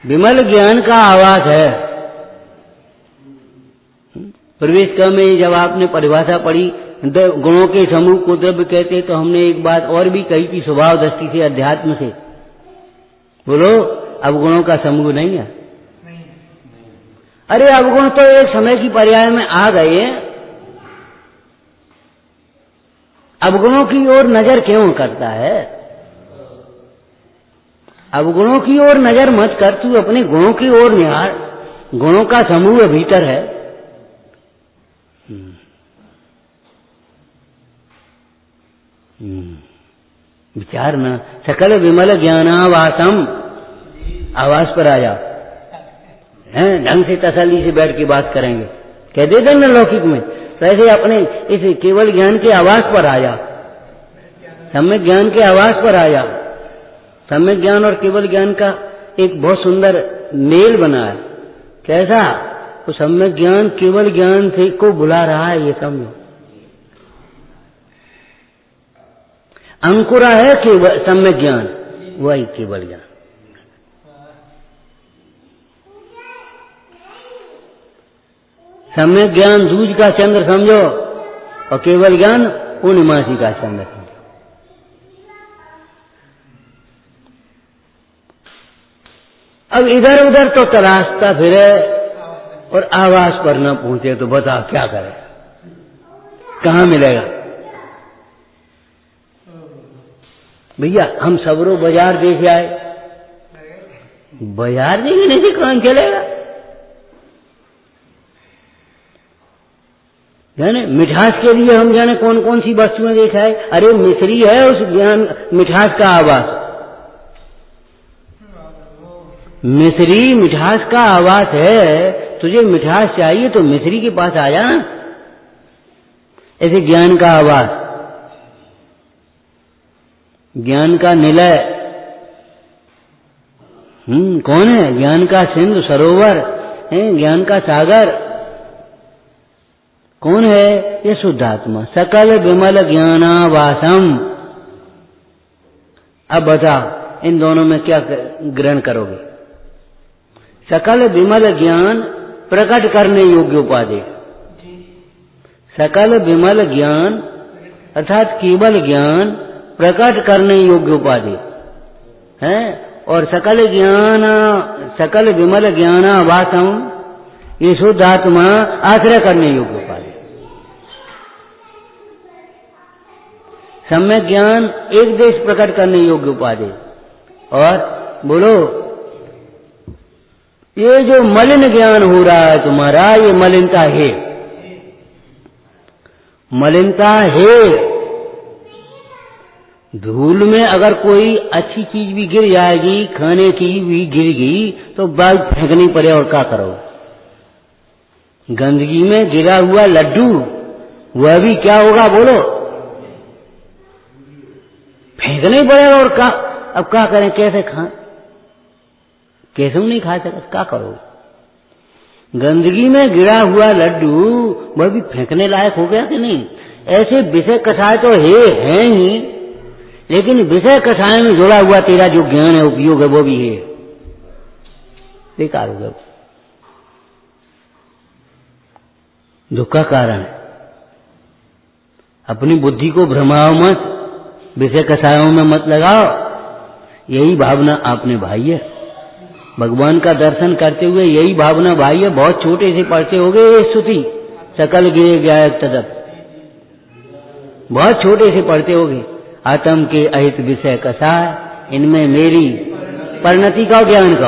विमल ज्ञान का आवास है। प्रवेश क्रम में जब आपने परिभाषा पढ़ी, गुणों के समूह को द्रव्य कहते, तो हमने एक बात और भी कही कि स्वभाव दृष्टि से, अध्यात्म से। बोलो, अवगुणों का समूह नहीं है। अरे अवगुण तो एक समय की पर्याय में आ गए। अवगुणों की ओर नजर क्यों करता है? अवगुणों की ओर नजर मत कर, तू अपने गुणों की ओर निहार। गुणों का समूह भीतर है। विचार न, सकल विमल ज्ञानावासम, आवास पर आ जाओ, हैं, ढंग से तसल्ली से बैठ के बात करेंगे। कह देते न लौकिक में, तो ऐसे अपने इस केवल ज्ञान के आवास पर आ जाओ, सम्यक ज्ञान के आवास पर आ जाओ। सम्यक ज्ञान और केवल ज्ञान का एक बहुत सुंदर मेल बना है। कैसा? तो सम्यक ज्ञान केवल ज्ञान से को बुला रहा है, ये समझो। अंकुरा है केवल सम्यक ज्ञान, वही केवल ज्ञान। सम्यक ज्ञान दूज का चंद्र समझो और केवल ज्ञान पूर्णिमासी का चंद्र समझो। अब इधर उधर तो तलाशता फिरे और आवास पर न पहुंचे तो बता क्या करे, कहां मिलेगा? भैया हम सबरो बाजार देखे आए, बाजार देखने से कहां चलेगा? जाने मिठास के लिए हम जाने कौन कौन सी वस्तुएं देखा है। अरे मिश्री है उस ज्ञान मिठास का आवास। मिश्री मिठास का आवास है। तुझे मिठास चाहिए तो मिश्री के पास आ जा। ऐसे ज्ञान का आवास, ज्ञान का निलय कौन है? ज्ञान का सिंधु सरोवर है, ज्ञान का सागर कौन है? ये शुद्ध आत्मा, सकल विमल ज्ञानावासम। अब बता, इन दोनों में क्या ग्रहण करोगे? सकल विमल ज्ञान प्रकट करने योग्य उपाधि। सकल विमल ज्ञान अर्थात केवल ज्ञान प्रकट करने योग्य उपाधि है। और सकल ज्ञान, सकल विमल ज्ञानावासम, ये शुद्ध आत्मा आश्रय करने योग्य उपाधि। सम्यक ज्ञान एक देश प्रकट करने योग्य उपाधि और बोलो, ये जो मलिन ज्ञान हो रहा है तुम्हारा, ये मलिनता है, मलिनता है। धूल में अगर कोई अच्छी चीज भी गिर जाएगी, खाने की भी गिर गई, तो बाल फेंकनी पड़े और क्या करो। गंदगी में गिरा हुआ लड्डू, वह भी क्या होगा बोलो, फेंकने पड़ेगा। और क्या, अब क्या करें, कैसे खाएं, कैसे नहीं खा सकते, क्या करो। गंदगी में गिरा हुआ लड्डू वह भी फेंकने लायक हो गया कि नहीं। ऐसे विषय कषाय तो है ही, लेकिन विषय कषाय में जुड़ा हुआ तेरा जो ज्ञान है, उपयोग है, वो भी है, बेकार हो गया। दुख का कारण है। अपनी बुद्धि को भ्रमाओ मत, विषय कषायों में मत लगाओ। यही भावना आपने भाई है, भगवान का दर्शन करते हुए यही भावना भाई है। बहुत छोटे से पढ़ते हो गए ये स्तुति, सकल गिरे गया तदप, बहुत छोटे से पढ़ते हो गए। आत्म के अहित विषय कषाय, इनमें मेरी परिणति का ज्ञान का।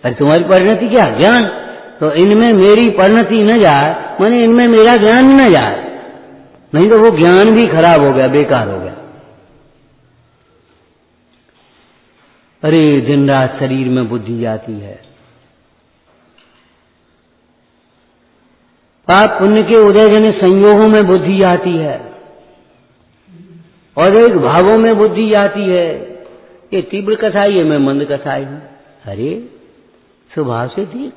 अरे तुम्हारी परिणति क्या, ज्ञान। तो इनमें मेरी परिणति न जाए, माने इनमें मेरा ज्ञान न जाए, नहीं तो वो ज्ञान भी खराब हो गया, बेकार हो गया। अरे दिन रात शरीर में बुद्धि जाती है, पाप पुण्य के उदय जन संयोगों में बुद्धि जाती है, और एक भावों में बुद्धि जाती है। ये तीव्र कसाई है, मैं मंद कसाई हूं। अरे स्वभाव से थी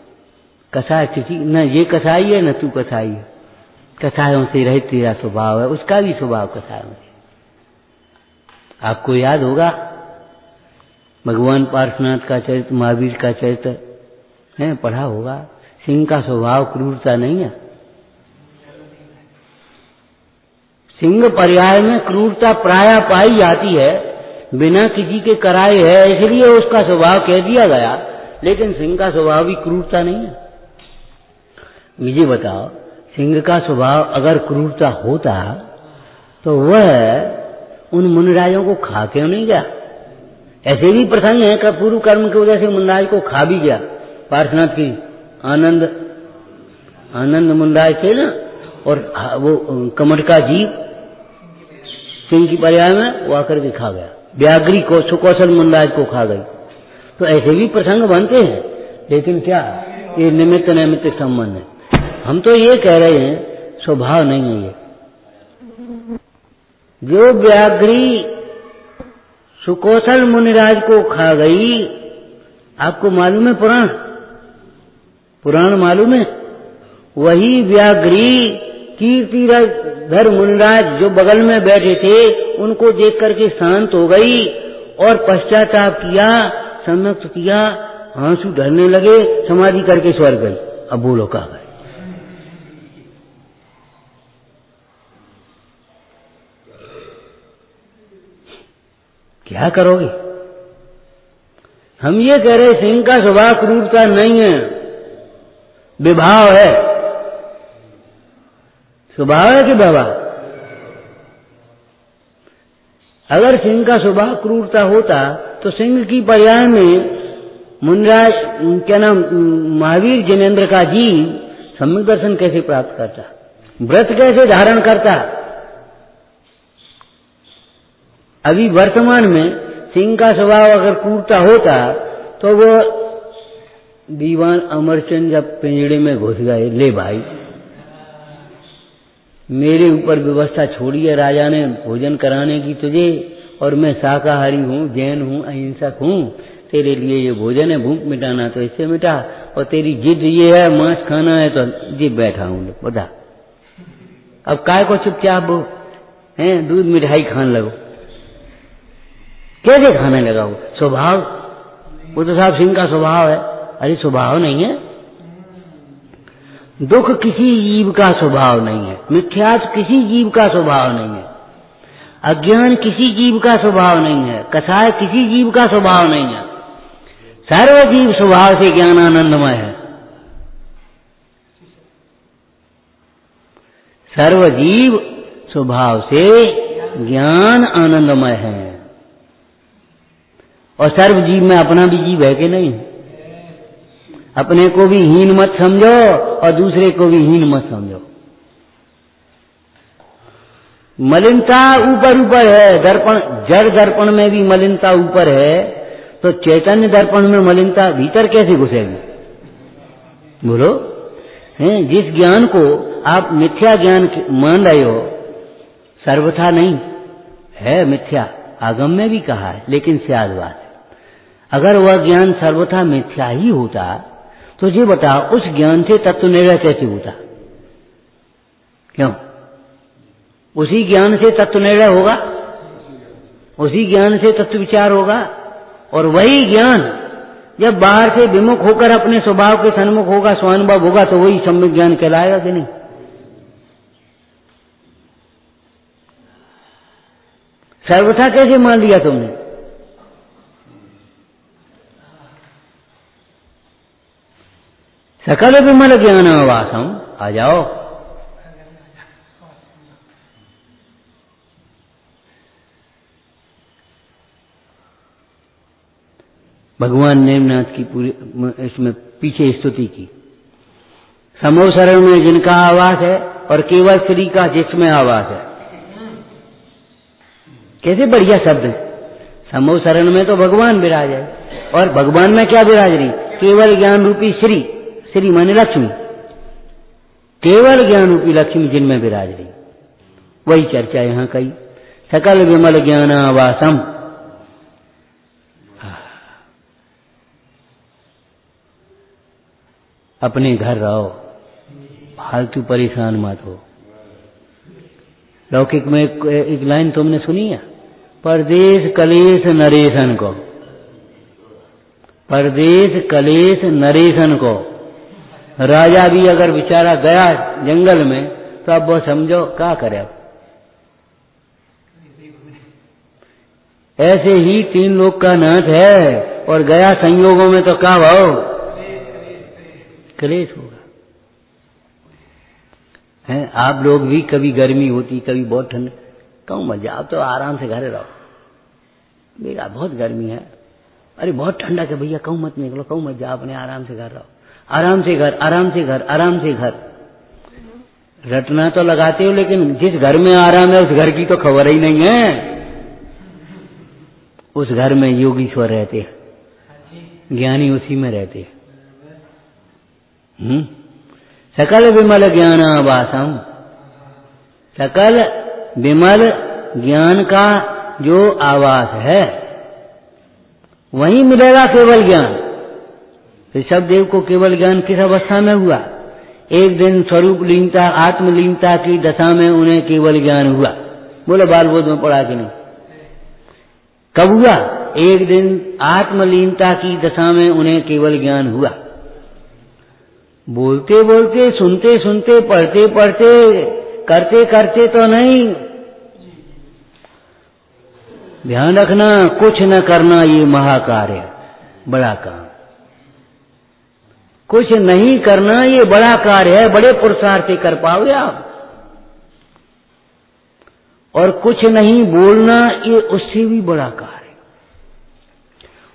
कसाय किसी न, ये कसाई है न तू कसाई है। कसायों से रहित तेरा स्वभाव है, उसका भी स्वभाव कसायों से। आपको याद होगा भगवान पार्श्वनाथ का चरित्र, महावीर का चरित्र है, पढ़ा होगा। सिंह का स्वभाव क्रूरता नहीं है। सिंह पर्याय में क्रूरता प्राय पाई जाती है, बिना किसी के कराए है, इसलिए उसका स्वभाव कह दिया गया, लेकिन सिंह का स्वभाव भी क्रूरता नहीं है। मुझे बताओ, सिंह का स्वभाव अगर क्रूरता होता तो वह उन मुनिराजों को खा क्यों नहीं गया। ऐसे भी प्रसंग है कि पूर्व कर्म की वजह से मुनिराज को खा भी गया। पार्श्वनाथ की आनंद मुनिराज थे ना, और वो कमट का जीव सिंह की पर्याय में वो आकर के खा गया। व्याघ्री को सुकौशल मुनिराज को खा गई। तो ऐसे भी प्रसंग बनते हैं, लेकिन क्या ये निमित्त नैमित्तिक संबंध है। हम तो ये कह रहे हैं स्वभाव नहीं है ये। जो व्याघ्री सुकौशल मुनिराज को खा गई, आपको मालूम है पुराण मालूम है। वही व्याघ्री कीर्तिधर मुनिराज जो बगल में बैठे थे, उनको देख करके शांत हो गई और पश्चाताप किया, सम्यक्त किया, आंसू ढलने लगे, समाधि करके स्वर्ग गई। अब बोलो कहा गए। क्या करोगे। हम ये कह रहे सिंह का स्वभाव क्रूरता नहीं है, विभाव है। स्वभाव है कि व्यवहार। अगर सिंह का स्वभाव क्रूरता होता तो सिंह की पर्याय में मुनिराज क्या नाम महावीर जिनेन्द्र का जीव सम्यक दर्शन कैसे प्राप्त करता, व्रत कैसे धारण करता। अभी वर्तमान में सिंह का स्वभाव अगर क्रूरता होता तो वो दीवान अमरचंद जब पिंजड़े में घुस गए, ले भाई मेरे ऊपर व्यवस्था छोड़ी है राजा ने भोजन कराने की तुझे, और मैं शाकाहारी हूँ, जैन हूँ, अहिंसक हूँ, तेरे लिए ये भोजन है, भूख मिटाना तो इससे मिटा, और तेरी जिद ये है मांस खाना है तो जिद बैठा हूँ, बता अब काय को चुपचाप हैं दूध मिठाई खाने लगो। कैसे खाने लगा वो स्वभाव, वो तो साहब सिंह का स्वभाव है। अरे स्वभाव नहीं है। दुख किसी जीव का स्वभाव नहीं है, मिथ्यात्व किसी जीव का स्वभाव नहीं है, अज्ञान किसी जीव का स्वभाव नहीं है, कसाय किसी जीव का स्वभाव नहीं है। सर्व जीव स्वभाव से ज्ञान आनंदमय है। सर्व जीव स्वभाव से ज्ञान आनंदमय है। और सर्व जीव में अपना भी जीव है कि नहीं? अपने को भी हीन मत समझो और दूसरे को भी हीन मत समझो। मलिनता ऊपर ऊपर है, दर्पण जड़ दर्पण में भी मलिनता ऊपर है, तो चैतन्य दर्पण में मलिनता भीतर कैसे घुसेगी? बोलो। हैं, जिस ज्ञान को आप मिथ्या ज्ञान मान रहे हो, सर्वथा नहीं है मिथ्या, आगम में भी कहा है, लेकिन स्याद बात है। अगर वह ज्ञान सर्वथा मिथ्या ही होता तो ये बताओ उस ज्ञान से तत्व निर्णय कैसे होता? क्यों? उसी ज्ञान से तत्व निर्णय होगा, उसी ज्ञान से तत्व विचार होगा, और वही ज्ञान जब बाहर से विमुख होकर अपने स्वभाव के सन्मुख होगा, स्वानुभव होगा, तो वही सम्यक ज्ञान कहलाएगा कि नहीं? सर्वथा कैसे मान लिया तुमने? सकल विमल ज्ञान आवासम, आ जाओ। भगवान नेमनाथ की पूरी इसमें पीछे स्तुति की। समो शरण में जिनका आवास है और केवल श्री का जिसमें आवास है। कैसे बढ़िया शब्द है। समो शरण में तो भगवान विराज है, और भगवान में क्या विराज रही? केवल ज्ञान रूपी श्री, श्री माने लक्ष्मी, केवल ज्ञान रूपी लक्ष्मी जिनमें विराज रही, वही चर्चा यहां कही। सकल विमल ज्ञान आवासम, अपने घर रहो, फालतू परेशान मत हो। लौकिक में एक लाइन तुमने सुनी है, परदेश कलेश नरेशन को, परदेश कलेश नरेशन को। राजा भी अगर बेचारा गया जंगल में तो अब वो समझो क्या करे। ऐसे ही तीन लोक का नाथ है और गया संयोगों में तो क्या भाव? क्लेश होगा। हैं, आप लोग भी कभी गर्मी होती, कभी बहुत ठंड, कहूँ मत जाओ, तो आराम से घर रहो। बेटा बहुत गर्मी है, अरे बहुत ठंडा है भैया, कहूँ मत निकलो, कहूँ मत जाओ, अपने आराम से घर रहो। आराम से घर, आराम से घर, आराम से घर। रटना तो लगाते हो, लेकिन जिस घर में आराम है उस घर की तो खबर ही नहीं है। उस घर में योगीश्वर रहते हैं, ज्ञानी उसी में रहते हैं। सकल विमल ज्ञान आवासम, सकल विमल ज्ञान का जो आवास है वहीं मिलेगा केवल ज्ञान। ऋषभदेव को केवल ज्ञान किस अवस्था में हुआ? एक दिन स्वरूप लीनता, आत्मलीनता की दशा में उन्हें केवल ज्ञान हुआ। बोले बाल बोध में पढ़ा कि नहीं? कब हुआ? एक दिन आत्मलीनता की दशा में उन्हें केवल ज्ञान हुआ। बोलते बोलते, सुनते सुनते, पढ़ते पढ़ते, करते करते तो नहीं। ध्यान रखना, कुछ न करना ये महाकार्य, बड़ा काम। कुछ नहीं करना ये बड़ा कार्य है, बड़े पुरुषार्थ से कर पाओगे आप। और कुछ नहीं बोलना ये उससे भी बड़ा कार्य,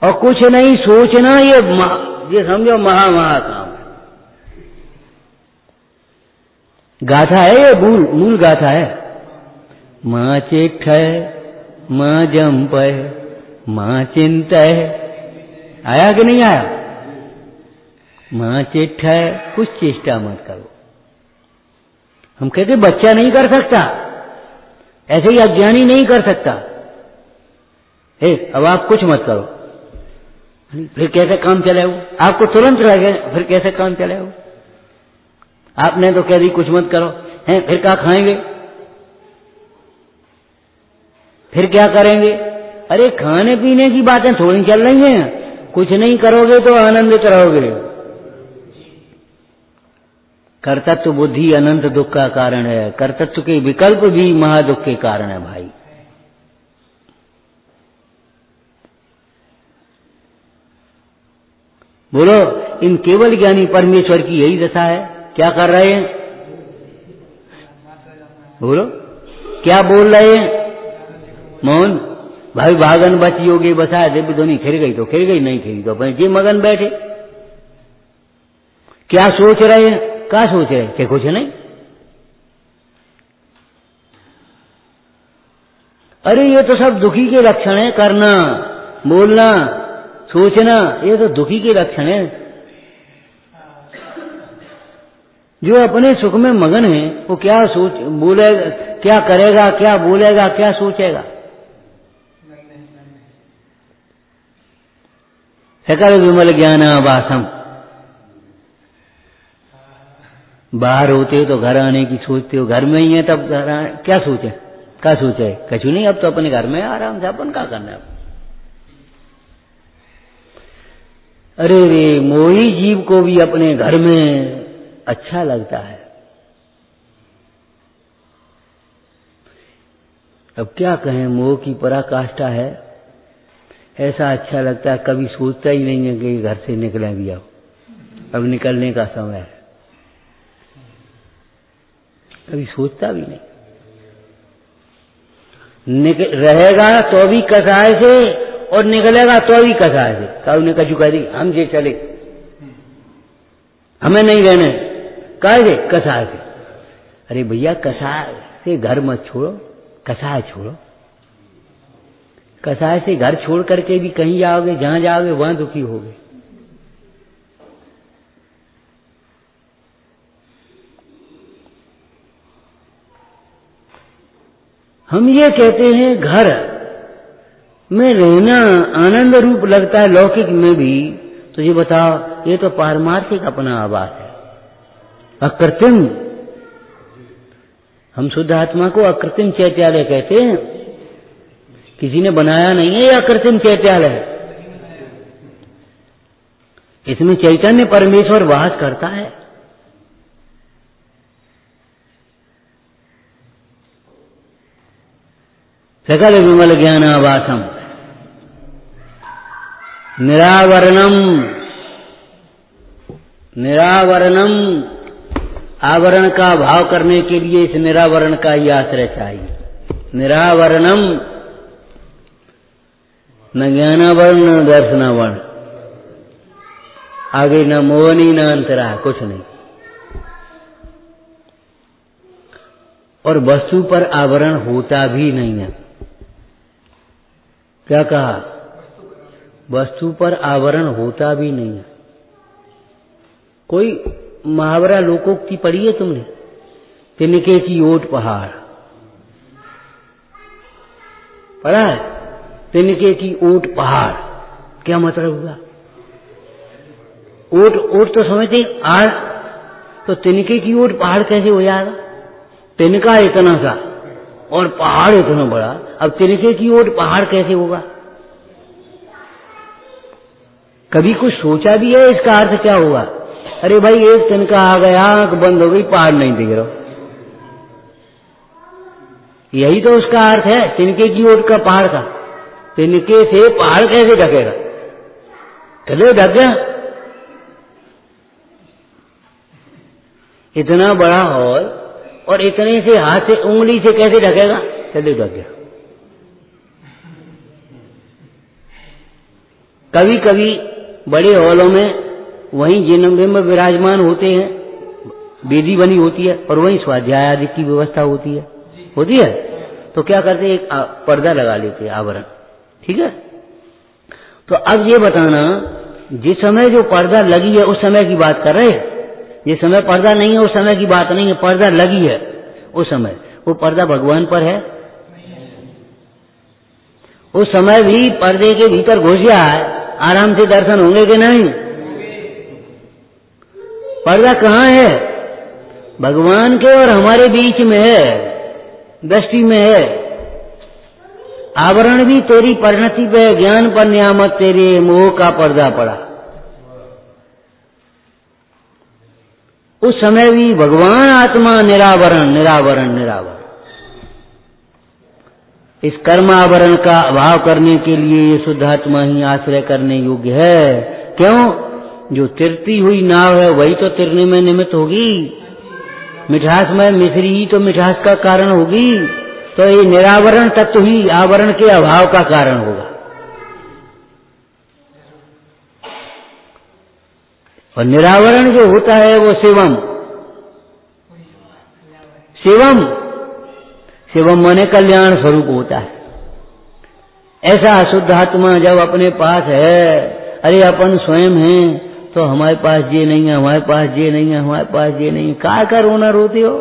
और कुछ नहीं सोचना ये समझो महाकाम। गाथा है ये, मूल गाथा है। मां चिट्ठ मां जंप मां चिंत, आया कि नहीं आया? मां चिट्ठ है, कुछ चेष्टा मत करो। हम कहते बच्चा नहीं कर सकता, ऐसे ही अज्ञानी नहीं कर सकता। अब आप कुछ मत करो, फिर कैसे काम चलेगा? आपको तुरंत लगे फिर कैसे काम चलेगा? आपने तो कह दी कुछ मत करो, हैं, फिर क्या खाएंगे? फिर क्या करेंगे? अरे खाने पीने की बातें थोड़ी चल रही हैं। कुछ नहीं करोगे तो आनंदित रहोगे। कर्तत्व बुद्धि अनंत दुख का कारण है, कर्तत्व के विकल्प भी महादुख के कारण है भाई। बोलो, इन केवल ज्ञानी परमेश्वर की यही दशा है। क्या कर रहे हैं? बोलो, क्या बोल रहे हैं? मौन। भाई भागन बच योगे बसाए दे भी धोनी खिर गई तो खिर गई, नहीं खिरी तो अपने जी मगन बैठे। क्या सोच रहे हैं? क्या सोच रहे कि कुछ नहीं। अरे ये तो सब दुखी के लक्षण है, करना, बोलना, सोचना, ये तो दुखी के लक्षण है। जो अपने सुख में मगन है वो क्या सोच बोलेगा, क्या करेगा, क्या बोलेगा, क्या सोचेगा। सकल विमल ज्ञानाभासम। बाहर होते हो तो घर आने की सोचते हो, घर में ही है तब क्या सोचे, क्या सोचे, कछु नहीं, अब तो अपने घर में आराम से अपन क्या करना है। अरे रे, मोही जीव को भी अपने घर में अच्छा लगता है। अब क्या कहें, मोह की पराकाष्ठा है। ऐसा अच्छा लगता है, कभी सोचता ही नहीं है कि घर से निकले भी आओ, अब निकलने का समय है, कभी सोचता भी नहीं। रहेगा तो भी कसाय से और निकलेगा तो भी कसाय से। काऊ ने कछु कह दी, हम जे चले, हमें नहीं रहने, कहे कसाय से। अरे भैया, कसाय से घर मत छोड़ो, कसाय छोड़ो। कसाय से घर छोड़ करके भी कहीं जाओगे, जहां जाओगे वहां दुखी होगे। हम ये कहते हैं घर में रहना आनंद रूप लगता है लौकिक में भी, तो ये बताओ, ये तो पारमार्थिक अपना आवास है, अकृत्रिम। हम शुद्ध आत्मा को अकृत्रिम चैत्यालय कहते हैं। किसी ने बनाया नहीं है, यह अकृत्रिम चैत्यालय है। इसमें चैतन्य परमेश्वर वास करता है। सकल विमल ज्ञानाभासम निरावरणम। निरावरणम, आवरण का भाव करने के लिए इस निरावरण का ही आश्रय चाहिए। निरावरणम, न ज्ञानावरण न दर्शनावरण, आगे न मोहनी न अंतरा, कुछ नहीं। और वस्तु पर आवरण होता भी नहीं है। क्या कहा? वस्तु पर आवरण होता भी नहीं है। कोई मुहावरा लोकोक्ति पढ़ी है तुमने? तिनके की ओट पहाड़ पढ़ा है? तिनके की ओट पहाड़ क्या मतलब हुआ? ओट ओट तो समझते आड़, तो तिनके की ओट पहाड़ कैसे हो जाएगा? तिनका इतना सा और पहाड़ इतना बड़ा, अब तिनके की ओट पहाड़ कैसे होगा? कभी कुछ सोचा भी है इसका अर्थ क्या हुआ? अरे भाई, एक तिनका आ गया, आंख बंद हो गई, पहाड़ नहीं दिख रहा। यही तो उसका अर्थ है तिनके की ओट का पहाड़ का। तिनके से पहाड़ कैसे ढकेगा? चलो ढक गया। इतना बड़ा हॉल और इतने से हाथ से उंगली से कैसे ढकेगा? चलो ढक गया। कभी कभी बड़े हॉलों में वहीं जिनबिंब विराजमान होते हैं, वेदी बनी होती है और वहीं स्वाध्याय आदि की व्यवस्था होती है। तो क्या करते हैं, एक पर्दा लगा लेते हैं, आवरण। ठीक है। तो अब ये बताना, जिस समय जो पर्दा लगी है उस समय की बात कर रहे हैं। जिस समय पर्दा नहीं है उस समय की बात नहीं है। पर्दा लगी है उस समय, वो पर्दा भगवान पर है। उस समय भी पर्दे के भीतर घुस गया है, आराम से दर्शन होंगे कि नहीं? पर्दा कहाँ है? भगवान के और हमारे बीच में है, दृष्टि में है। आवरण भी तेरी परिणति पे, ज्ञान पर नियामत तेरे मोह का पर्दा पड़ा। उस समय भी भगवान आत्मा निरावरण निरावरण निरावरण। इस कर्म आवरण का अभाव करने के लिए ये शुद्ध आत्मा ही आश्रय करने योग्य है। क्यों? जो तिरती हुई नाव है वही तो तिरने में निमित्त होगी। मिठास में मिश्री ही तो मिठास का कारण होगी। तो ये निरावरण तत्व ही आवरण के अभाव का कारण होगा। और निरावरण जो होता है वो शिवम, शिवम शिवम माने कल्याण स्वरूप होता है। ऐसा शुद्ध आत्मा जब अपने पास है, अरे अपन स्वयं हैं तो हमारे पास ये नहीं है, हमारे पास ये नहीं है, हमारे पास ये नहीं है, का रोना रोते हो?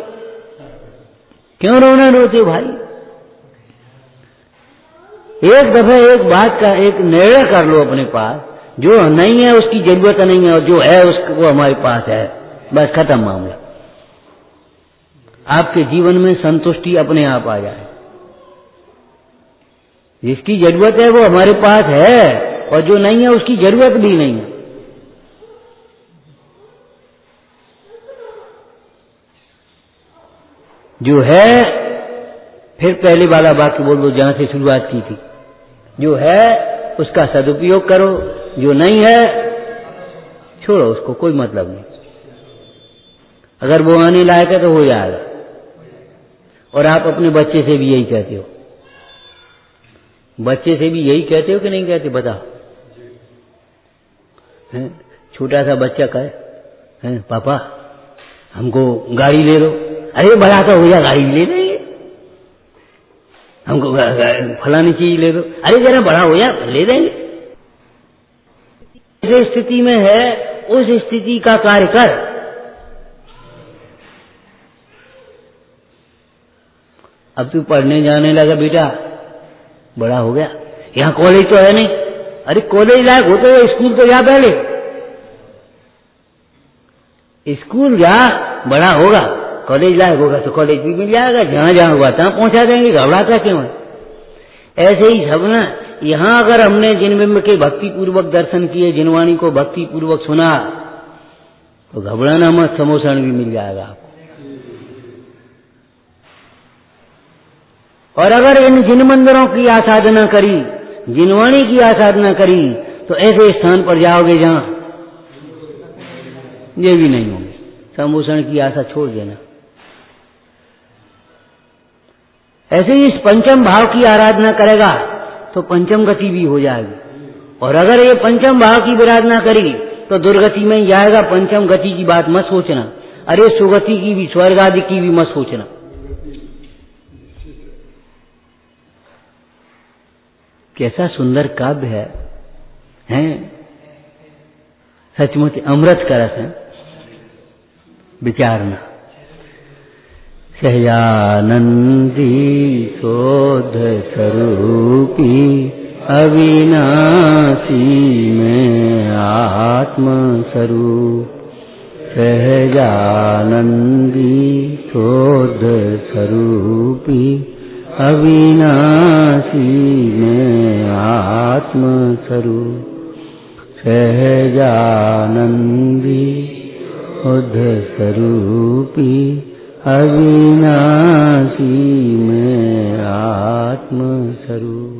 क्यों रोना रोते हो भाई? एक दफे एक बात का एक निर्णय कर लो अपने पास, जो नहीं है उसकी जरूरत नहीं है और जो है उसको हमारे पास है, बस खत्म मामला। आपके जीवन में संतुष्टि अपने आप आ जाए। जिसकी जरूरत है वो हमारे पास है और जो नहीं है उसकी जरूरत भी नहीं है। जो है, फिर पहले वाला वाक्य बोल दो जहां से शुरुआत की थी, जो है उसका सदुपयोग करो, जो नहीं है छोड़ो, उसको कोई मतलब नहीं। अगर वो आने लायक है तो हो जाएगा। और आप अपने बच्चे से भी यही कहते हो, बच्चे से भी यही कहते हो कि नहीं कहते? बताओ। छोटा सा बच्चा कहे पापा हमको गाड़ी ले दो, अरे बड़ा तो हो जा, गाड़ी ले देंगे। हमको फलानी चीज ले दो, अरे जरा बड़ा हो जा, ले देंगे। जिस स्थिति में है उस स्थिति का कार्य कर। अब तू पढ़ने जाने लगा बेटा, बड़ा हो गया, यहाँ कॉलेज तो है नहीं, अरे कॉलेज लायक हो तो स्कूल तो जा, पहले स्कूल जा, बड़ा होगा कॉलेज लायक होगा तो कॉलेज भी मिल जाएगा, जहां जहां हुआ तहां पहुंचा देंगे, घबराता क्यों है? ऐसे ही सब ना, यहां अगर हमने जिनबिंब के भक्ति पूर्वक दर्शन किए, जिनवाणी को भक्ति पूर्वक सुना, तो घबराना मत, समोसन भी मिल जाएगा आपको। और अगर इन जिन मंदिरों की आसाधना करी, जिनवाणी की आसाधना करी, तो ऐसे स्थान पर जाओगे जहां ये भी नहीं होंगे। समोसन की आशा छोड़ देना। ऐसे ही इस पंचम भाव की आराधना करेगा तो पंचम गति भी हो जाएगी। और अगर ये पंचम भाव की आराधना करी तो दुर्गति में ही जाएगा। पंचम गति की बात मत सोचना, अरे सुगति की भी, स्वर्ग आदि की भी मत सोचना। कैसा सुंदर काव्य है, हैं? सचमुच अमृत का रस है। विचारना। सहजानंदी शोध स्वरूपी अविनाशी में आत्म स्वरूप। सहजानंदी शोध स्वरूपी अविनाशी में आत्म स्वरूप। सहजानंदी शुद्ध स्वरूपी अविनाशी में आत्म स्वरूप।